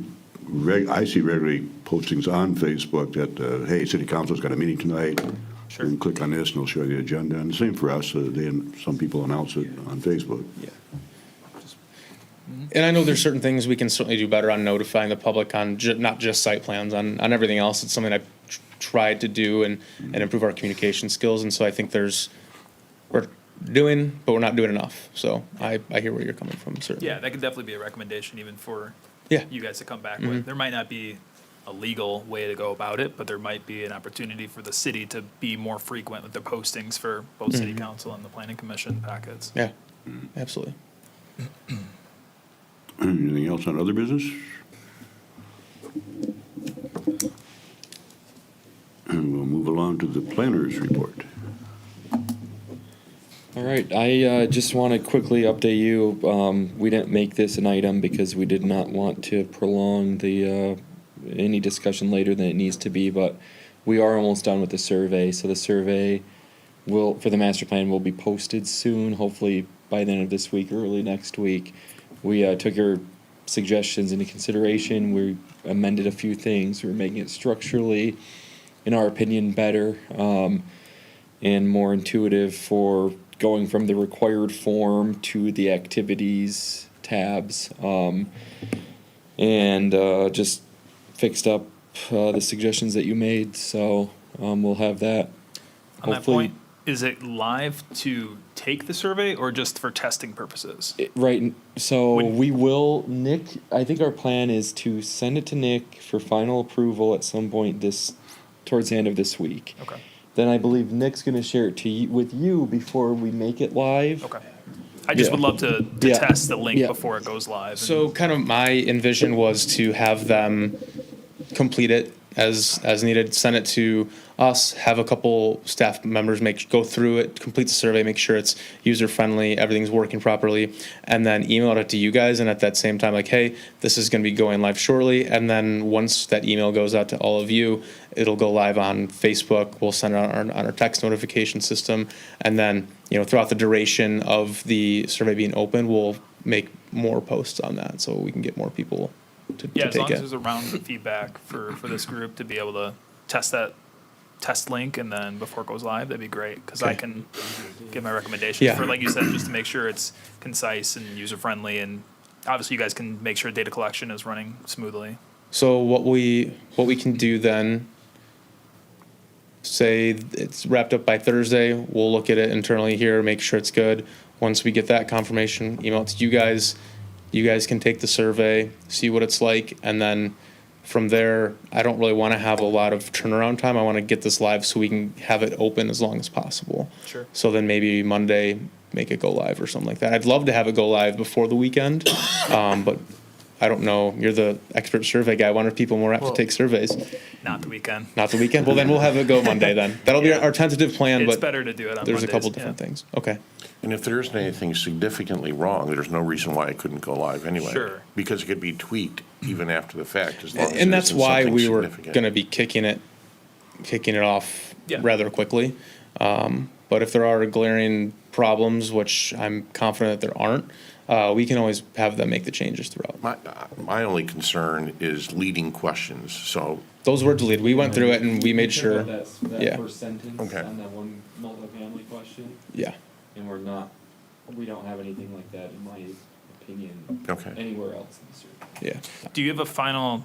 I see regularly postings on Facebook that, hey, city council's got a meeting tonight. Sure. And click on this and it'll show you the agenda. And the same for us, some people announce it on Facebook. Yeah. And I know there's certain things we can certainly do better on notifying the public on not just site plans, on everything else. It's something I've tried to do and improve our communication skills. And so I think we're doing, but we're not doing enough. So I hear where you're coming from, certainly. Yeah, that could definitely be a recommendation even for Yeah. you guys to come back with. There might not be a legal way to go about it, but there might be an opportunity for the city to be more frequent with their postings for both city council and the planning commission packets. Yeah, absolutely. Anything else on other business? And we'll move along to the planner's report. All right, I just want to quickly update you. We didn't make this an item because we did not want to prolong the any discussion later than it needs to be, but we are almost done with the survey. So the survey for the master plan will be posted soon, hopefully by the end of this week or early next week. We took your suggestions into consideration. We amended a few things. We're making it structurally, in our opinion, better and more intuitive for going from the required form to the activities tabs, and just fixed up the suggestions that you made. So we'll have that. On that hopefully- point, is it live to take the survey or just for testing purposes? Right, so When- we will, Nick, I think our plan is to send it to Nick for final approval at some point towards the end of this week. Okay, Then I believe Nick's gonna share it with you before we make it live. okay. I just Yeah. would love to Yeah. test the link Yeah. before it goes live. So kind of my envision was to have them complete it as needed, send it to us, have a couple staff members go through it, complete the survey, make sure it's user-friendly, everything's working properly, and then email it to you guys, and at that same time, like, hey, this is gonna be going live shortly, and then once that email goes out to all of you, it'll go live on Facebook, we'll send it on our text notification system, and then, throughout the duration of the survey being open, we'll make more posts on that, so we can get more people to Yeah, as long take as it. there's a round of feedback for this group to be able to test that test link and then before it goes live, that'd be great. Because I Okay. can give my recommendations Yeah. for, like you said, just to make sure it's concise and user-friendly. And obviously you guys can make sure data collection is running smoothly. So what we can do then, say it's wrapped up by Thursday, we'll look at it internally here, make sure it's good. Once we get that confirmation, email it to you guys. You guys can take the survey, see what it's like, and then from there, I don't really want to have a lot of turnaround time. I want to get this live so we can have it open as long as possible. Sure. So then maybe Monday, make it go live or something like that. I'd love to have it go live before the weekend, but I don't know. You're the expert survey guy. When are people more apt to Well- take surveys? Not the weekend. Not the weekend? Well, then we'll have it go Monday then. That'll be Yeah. our tentative plan, It's but better to do it on there's a couple Mondays, different yeah. things. Okay. And if there isn't anything significantly wrong, there's no reason why it couldn't go live anyway. Sure. Because it could be tweaked even after the fact, as long as And it that's isn't why something we were significant. gonna be kicking it off Yeah. rather quickly. But if there are glaring problems, which I'm confident that there aren't, we can always have them make the changes throughout. My only concern is leading questions, so, Those were deleted. We went through it and we made sure, That yeah. first sentence Okay. on that one multifamily question, yeah. and we don't have anything like that, in my opinion, okay. anywhere else in the survey. Yeah. Do you have a final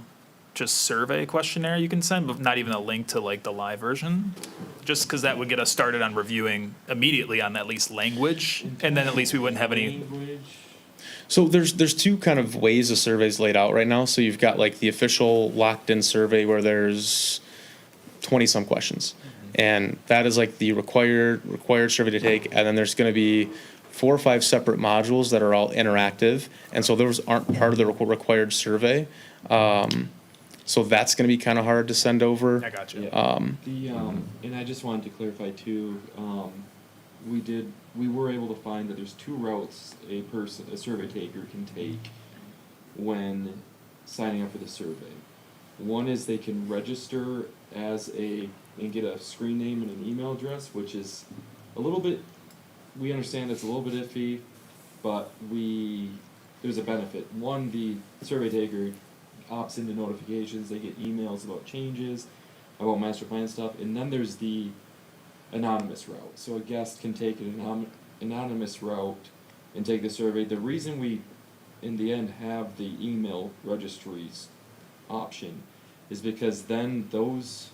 just survey questionnaire you can send, but not even a link to like the live version? just because that would get us started on reviewing immediately on at least language, and then at least we wouldn't have any. So there's two kind of ways the survey's laid out right now. So you've got like the official locked-in survey where there's 20-some questions. And that is like the required survey to take. And then there's going to be 4 or 5 separate modules that are all interactive. And so those aren't part of the required survey. So that's going to be kind of hard to send over. I got you. And I just wanted to clarify too, we were able to find that there's 2 routes a survey taker can take when signing up for the survey. One is they can register and get a screen name and an email address, which is a little bit, we understand it's a little bit iffy, but there's a benefit. One, the survey taker opts into notifications, they get emails about changes, about master plan stuff, and then there's the anonymous route. So a guest can take an anonymous route and take the survey. The reason we, in the end, have the email registries option is because then those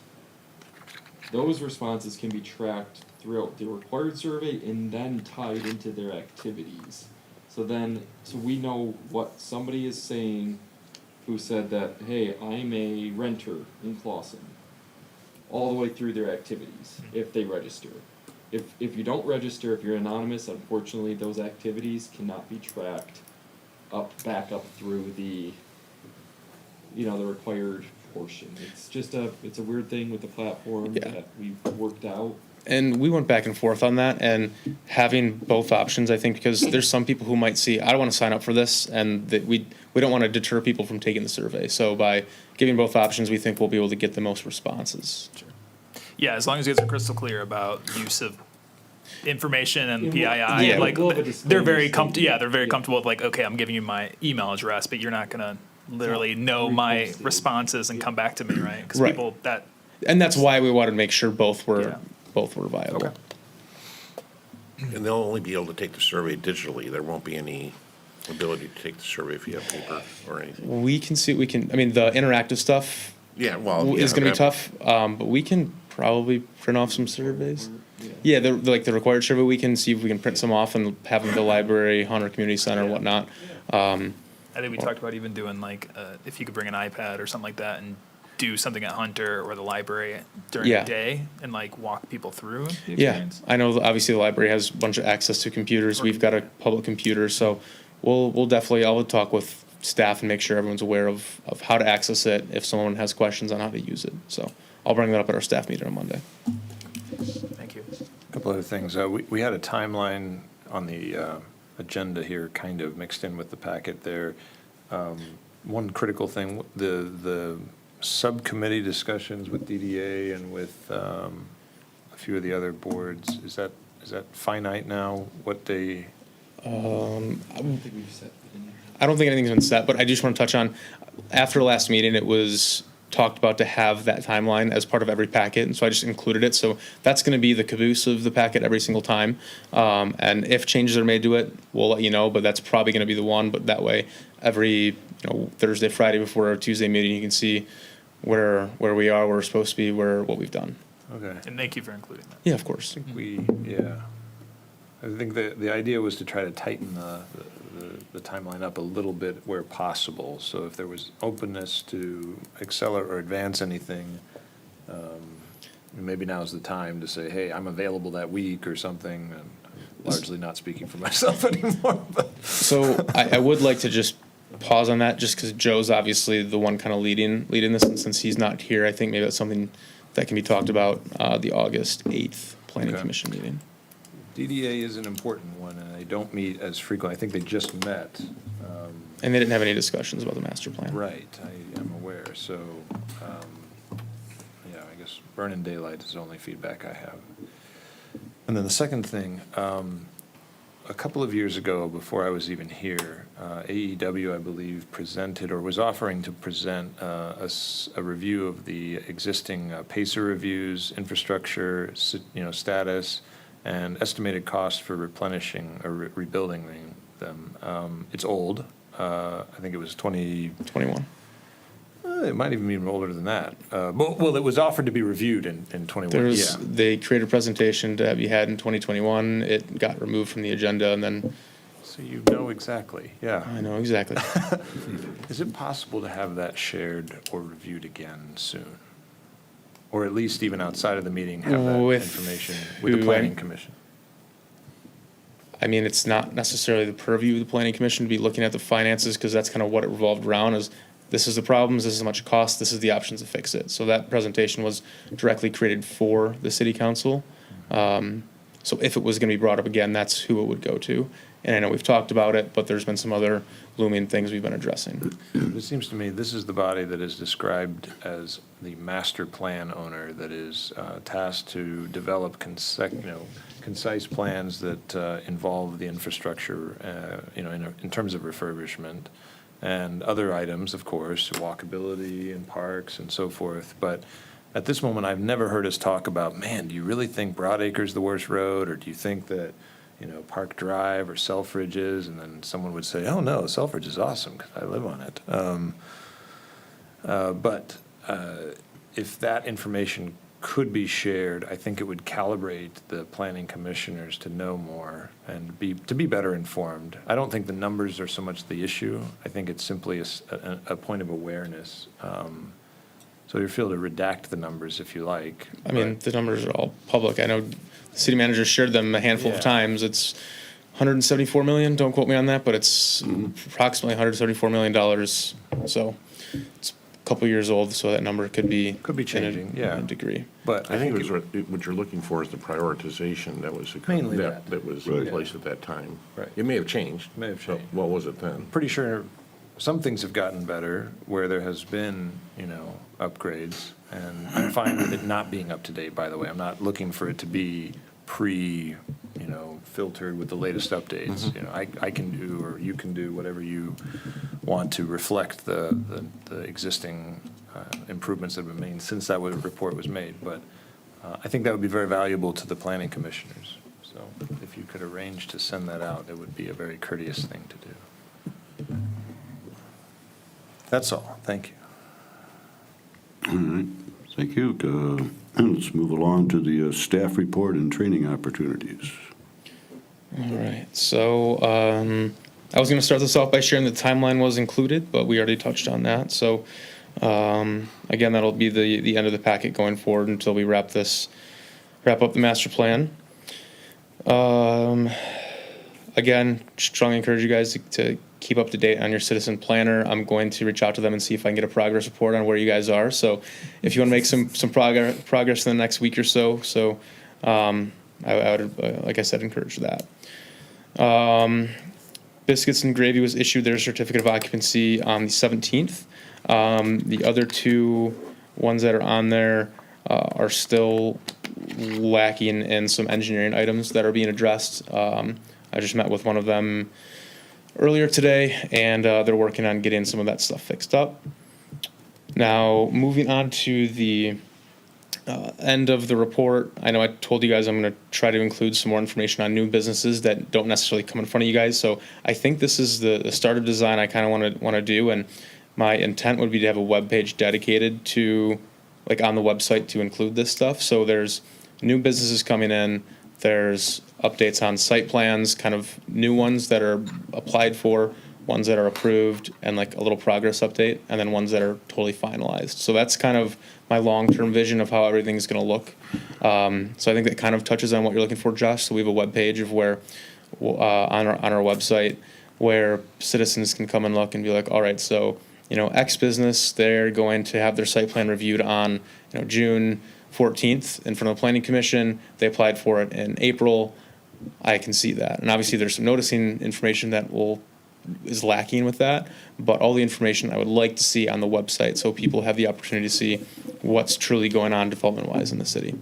responses can be tracked throughout the required survey and then tied into their activities. So we know what somebody is saying who said that, hey, I'm a renter in Clawson, all the way through their activities, if they register. If you don't register, if you're anonymous, unfortunately, those activities cannot be tracked back up through the required portion. It's just it's a weird thing with the platform that we've worked out. And we went back and forth on that, and having both options, I think, because there's some people who might see, I don't want to sign up for this, and that we don't want to deter people from taking the survey. So by giving both options, we think we'll be able to get the most responses. Sure. Yeah, as long as you guys are crystal clear about use of information and PII, Yeah, like we'll have a they're very disclaimer comfortable. Yeah, they're very comfortable with like, okay, I'm giving you my email address, but you're not gonna literally know my reposted. responses and come back to me, right? Because Right. people that. And that's why we wanted to make sure both were Yeah. viable. Okay. And they'll only be able to take the survey digitally. There won't be any ability to take the survey if you have paper or anything. We can see, I mean, the interactive stuff Yeah, well. is going to be okay. tough, but we can probably print off some surveys. Yeah, like the required survey, we can see if we can print some off and have them at the library, Hunter Community Center, whatnot. I think we talked about even doing like if you could bring an iPad or something like that and do something at Hunter or the library during Yeah. the day and like walk people through the Yeah, experience. I know obviously the library has a bunch of access to computers. We've got a public computer, so we'll definitely, I'll talk with staff and make sure everyone's aware of how to access it if someone has questions on how to use it. So I'll bring that up at our staff meeting on Monday. Thank you. A couple other things. We had a timeline on the agenda here, kind of mixed in with the packet there. One critical thing, the subcommittee discussions with DDA and with a few of the other boards, is that finite now? What they? I don't think we've set it in there. I don't think anything's been set, but I just want to touch on, after last meeting, it was talked about to have that timeline as part of every packet, and so I just included it. So that's going to be the caboose of the packet every single time. And if changes are made to it, we'll let you know, but that's probably going to be the one. But that way, every Thursday, Friday before our Tuesday meeting, you can see where we are, where we're supposed to be, what we've done. Okay. And thank you for including that. Yeah, of course. I think the idea was to try to tighten the timeline up a little bit where possible. So if there was openness to accelerate or advance anything, maybe now's the time to say, hey, I'm available that week or something. And I'm largely not speaking for myself anymore. But. So I would like to just pause on that, just because Joe's obviously the one kind of leading this, and since he's not here, I think maybe that's something that can be talked about the August 8th Planning Okay. Commission meeting. DDA is an important one, and they don't meet as frequently. I think they just met. And they didn't have any discussions about the master plan. Right, I am aware. So, I guess burning daylight is the only feedback I have. And then the second thing, a couple of years ago, before I was even here, AEW, I believe, presented or was offering to present a review of the existing PACER reviews, infrastructure, status, and estimated cost for replenishing or rebuilding them. It's old. I think it was 21. It might even be older than that. Well, it was offered to be reviewed in 21, There's, yeah. they created a presentation to be had in 2021. It got removed from the agenda, and then So you know exactly, yeah. I know exactly. Is it possible to have that shared or reviewed again soon? Or at least even outside of the meeting, have that With information with the who? planning commission? I mean, it's not necessarily the purview of the planning commission to be looking at the finances, because that's kind of what it revolved around, is this is the problems, this is how much it costs, this is the options to fix it. So that presentation was directly created for the city council. So if it was gonna be brought up again, that's who it would go to. And I know we've talked about it, but there's been some other looming things we've been addressing. It seems to me this is the body that is described as the master plan owner that is tasked to develop concise plans that involve the infrastructure, in terms of refurbishment and other items, of course, walkability and parks and so forth. But at this moment, I've never heard us talk about, man, do you really think Broadacre's the worst road, or do you think that Park Drive or Selfridge is? And then someone would say, oh, no, Selfridge is awesome because I live on it. But if that information could be shared, I think it would calibrate the planning commissioners to know more and to be better informed. I don't think the numbers are so much the issue. I think it's simply a point of awareness. So you're free to redact the numbers if you like. I mean, the numbers are all public. I know the city manager shared them a handful Yeah. of times. It's 174 million, don't quote me on that, but it's approximately $174 million. So it's a couple years old, so that number could be changing, yeah. in a degree. But I think what you're looking for is the prioritization that was. Mainly that. That was Right. in place at that time. Right. It may have changed. May have but changed. What was it then? pretty sure some things have gotten better where there has been, upgrades. And I'm fine with it not being up to date, by the way. I'm not looking for it to be filtered with the latest updates. I can do, or you can do whatever you want to reflect the existing improvements that have been made since that report was made. But I think that would be very valuable to the planning commissioners. So if you could arrange to send that out, it would be a very courteous thing to do. That's all. Thank you. All right, thank you. Let's move along to the staff report and training opportunities. All right, so I was going to start this off by sharing the timeline was included, but we already touched on that. So again, that'll be the end of the packet going forward until we wrap up the master plan. Again, strongly encourage you guys to keep up to date on your citizen planner. I'm going to reach out to them and see if I can get a progress report on where you guys are. So if you want to make some progress in the next week or so, I would, like I said, encourage that. Biscuits and Gravy was issued their certificate of occupancy on the 17th. The other two ones that are on there are still lacking in some engineering items that are being addressed. I just met with one of them earlier today, and they're working on getting some of that stuff fixed up. Now, moving on to the end of the report, I know I told you guys I'm going to try to include some more information on new businesses that don't necessarily come in front of you guys. So I think this is the start of design I kind of want to do, and my intent would be to have a web page dedicated to, like, on the website to include this stuff. So there's new businesses coming in. There's updates on site plans, kind of new ones that are applied for, ones that are approved, and like a little progress update, and then ones that are totally finalized. So that's kind of my long-term vision of how everything's going to look. So I think that kind of touches on what you're looking for, Josh. So we have a web page of where on our website where citizens can come and look and be like, all right, so X business, they're going to have their site plan reviewed on June 14th in front of the Planning Commission. They applied for it in April. I can see that. And obviously there's some noticing information that is lacking with that, but all the information I would like to see on the website so people have the opportunity to see what's truly going on development-wise in the city.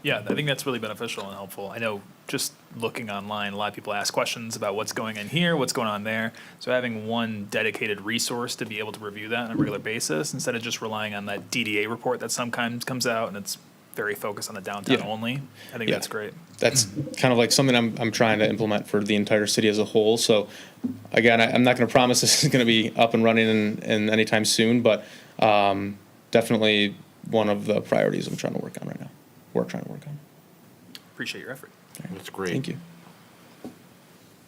Yeah, I think that's really beneficial and helpful. I know just looking online, a lot of people ask questions about what's going in here, what's going on there. So having one dedicated resource to be able to review that on a regular basis instead of just relying on that DDA report that sometimes comes out and it's very focused on the downtown Yeah. only. I think Yeah. that's great. That's kind of like something I'm trying to implement for the entire city as a whole. So again, I'm not going to promise this is going to be up and running in anytime soon, but definitely one of the priorities I'm trying to work on right now. We're trying to work on. Appreciate your effort. That's great. Thank you.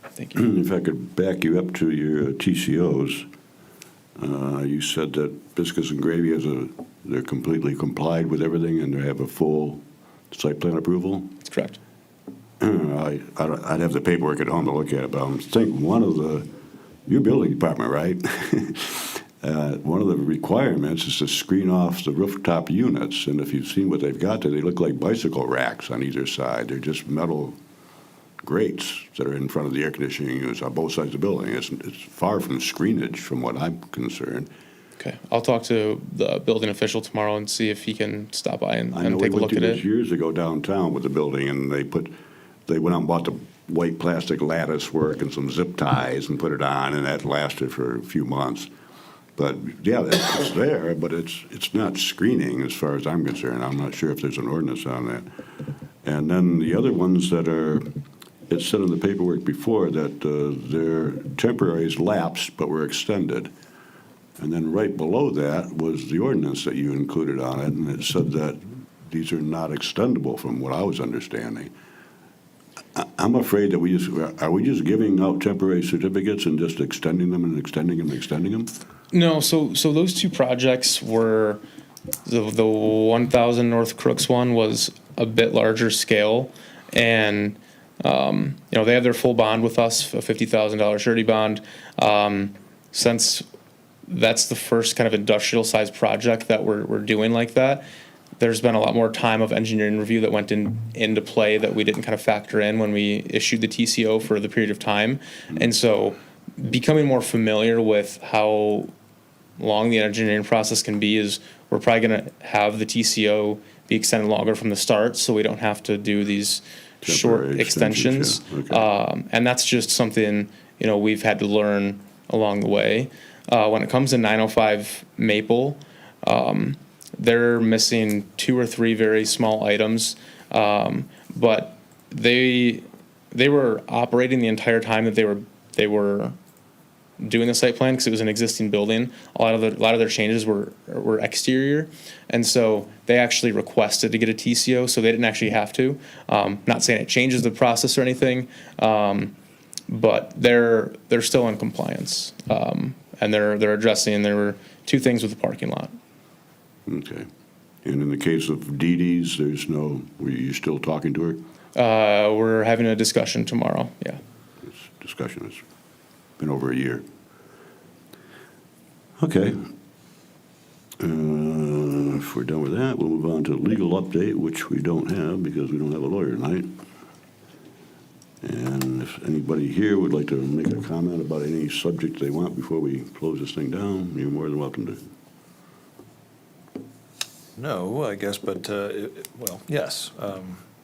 Thank you. If I could back you up to your TCOs, you said that Biscuits and Gravy they're completely complied with everything and they have a full site plan approval? That's correct. I'd have the paperwork at home to look at, but I'm thinking your building department, right? One of the requirements is to screen off the rooftop units, and if you've seen what they've got there, they look like bicycle racks on either side. They're just metal grates that are in front of the air conditioning units on both sides of the building. It's far from screenage, from what I'm concerned. Okay. I'll talk to the building official tomorrow and see if he can stop by and I know we take a went look through at this it. years ago downtown with the building, and they went out and bought the white plastic lattice work and some zip ties and put it on, and that lasted for a few months. But yeah, it's there, but it's not screening as far as I'm concerned. I'm not sure if there's an ordinance on that. And then the other ones that it said in the paperwork before that their temporaries lapsed but were extended. And then right below that was the ordinance that you included on it, and it said that these are not extendable from what I was understanding. I'm afraid that are we just giving out temporary certificates and just extending them and extending them and extending them? No, so those two projects were, the 1,000 North Crooks one was a bit larger scale, and they have their full bond with us, a $50,000 surety bond. Since that's the first kind of industrial sized project that we're doing like that, there's been a lot more time of engineering review that went into play that we didn't kind of factor in when we issued the TCO for the period of time. And so becoming more familiar with how long the engineering process can be is we're probably going to have the TCO be extended longer from the start, so we don't have to do these short Temporary extensions. extensions, yeah. Okay. And that's just something, we've had to learn along the way. When it comes to 905 Maple, they're missing 2 or 3 very small items, but they were operating the entire time that they were doing the site plan because it was an existing building. A lot of their changes were exterior, and so they actually requested to get a TCO, so they didn't actually have to. Not saying it changes the process or anything, but they're still in compliance, and they're addressing. There were 2 things with the parking lot. Okay. And in the case of Dee Dee's, were you still talking to her? We're having a discussion tomorrow. Yeah. This discussion has been over a year. Okay. If we're done with that, we'll move on to legal update, which we don't have because we don't have a lawyer tonight. And if anybody here would like to make a comment about any subject they want before we close this thing down, you're more than welcome to. No, I guess, but, yes.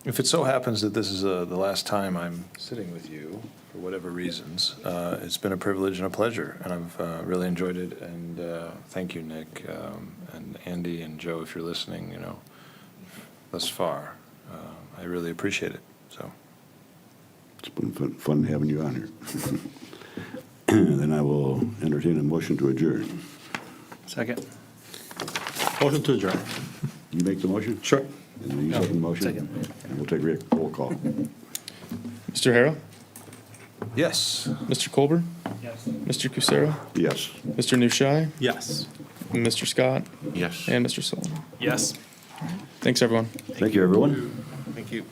If it so happens that this is the last time I'm sitting with you, for whatever reasons, it's been a privilege and a pleasure, and I've really enjoyed it, and thank you, Nick, and Andy and Joe, if you're listening, thus far. I really appreciate it, so. It's been fun having you on here. Then I will entertain a motion to adjourn. Second. Motion to adjourn. You make the motion? Sure. And then you second the motion? Second. And we'll take a roll call. Mr. Harrell, Yes. Mr. Colbert, Yes. Mr. Cusero, Yes. Mr. Nushai, Yes. Mr. Scott, Yes. and Mr. Sullivan. Yes. Thanks, everyone. Thank you, everyone. Thank you.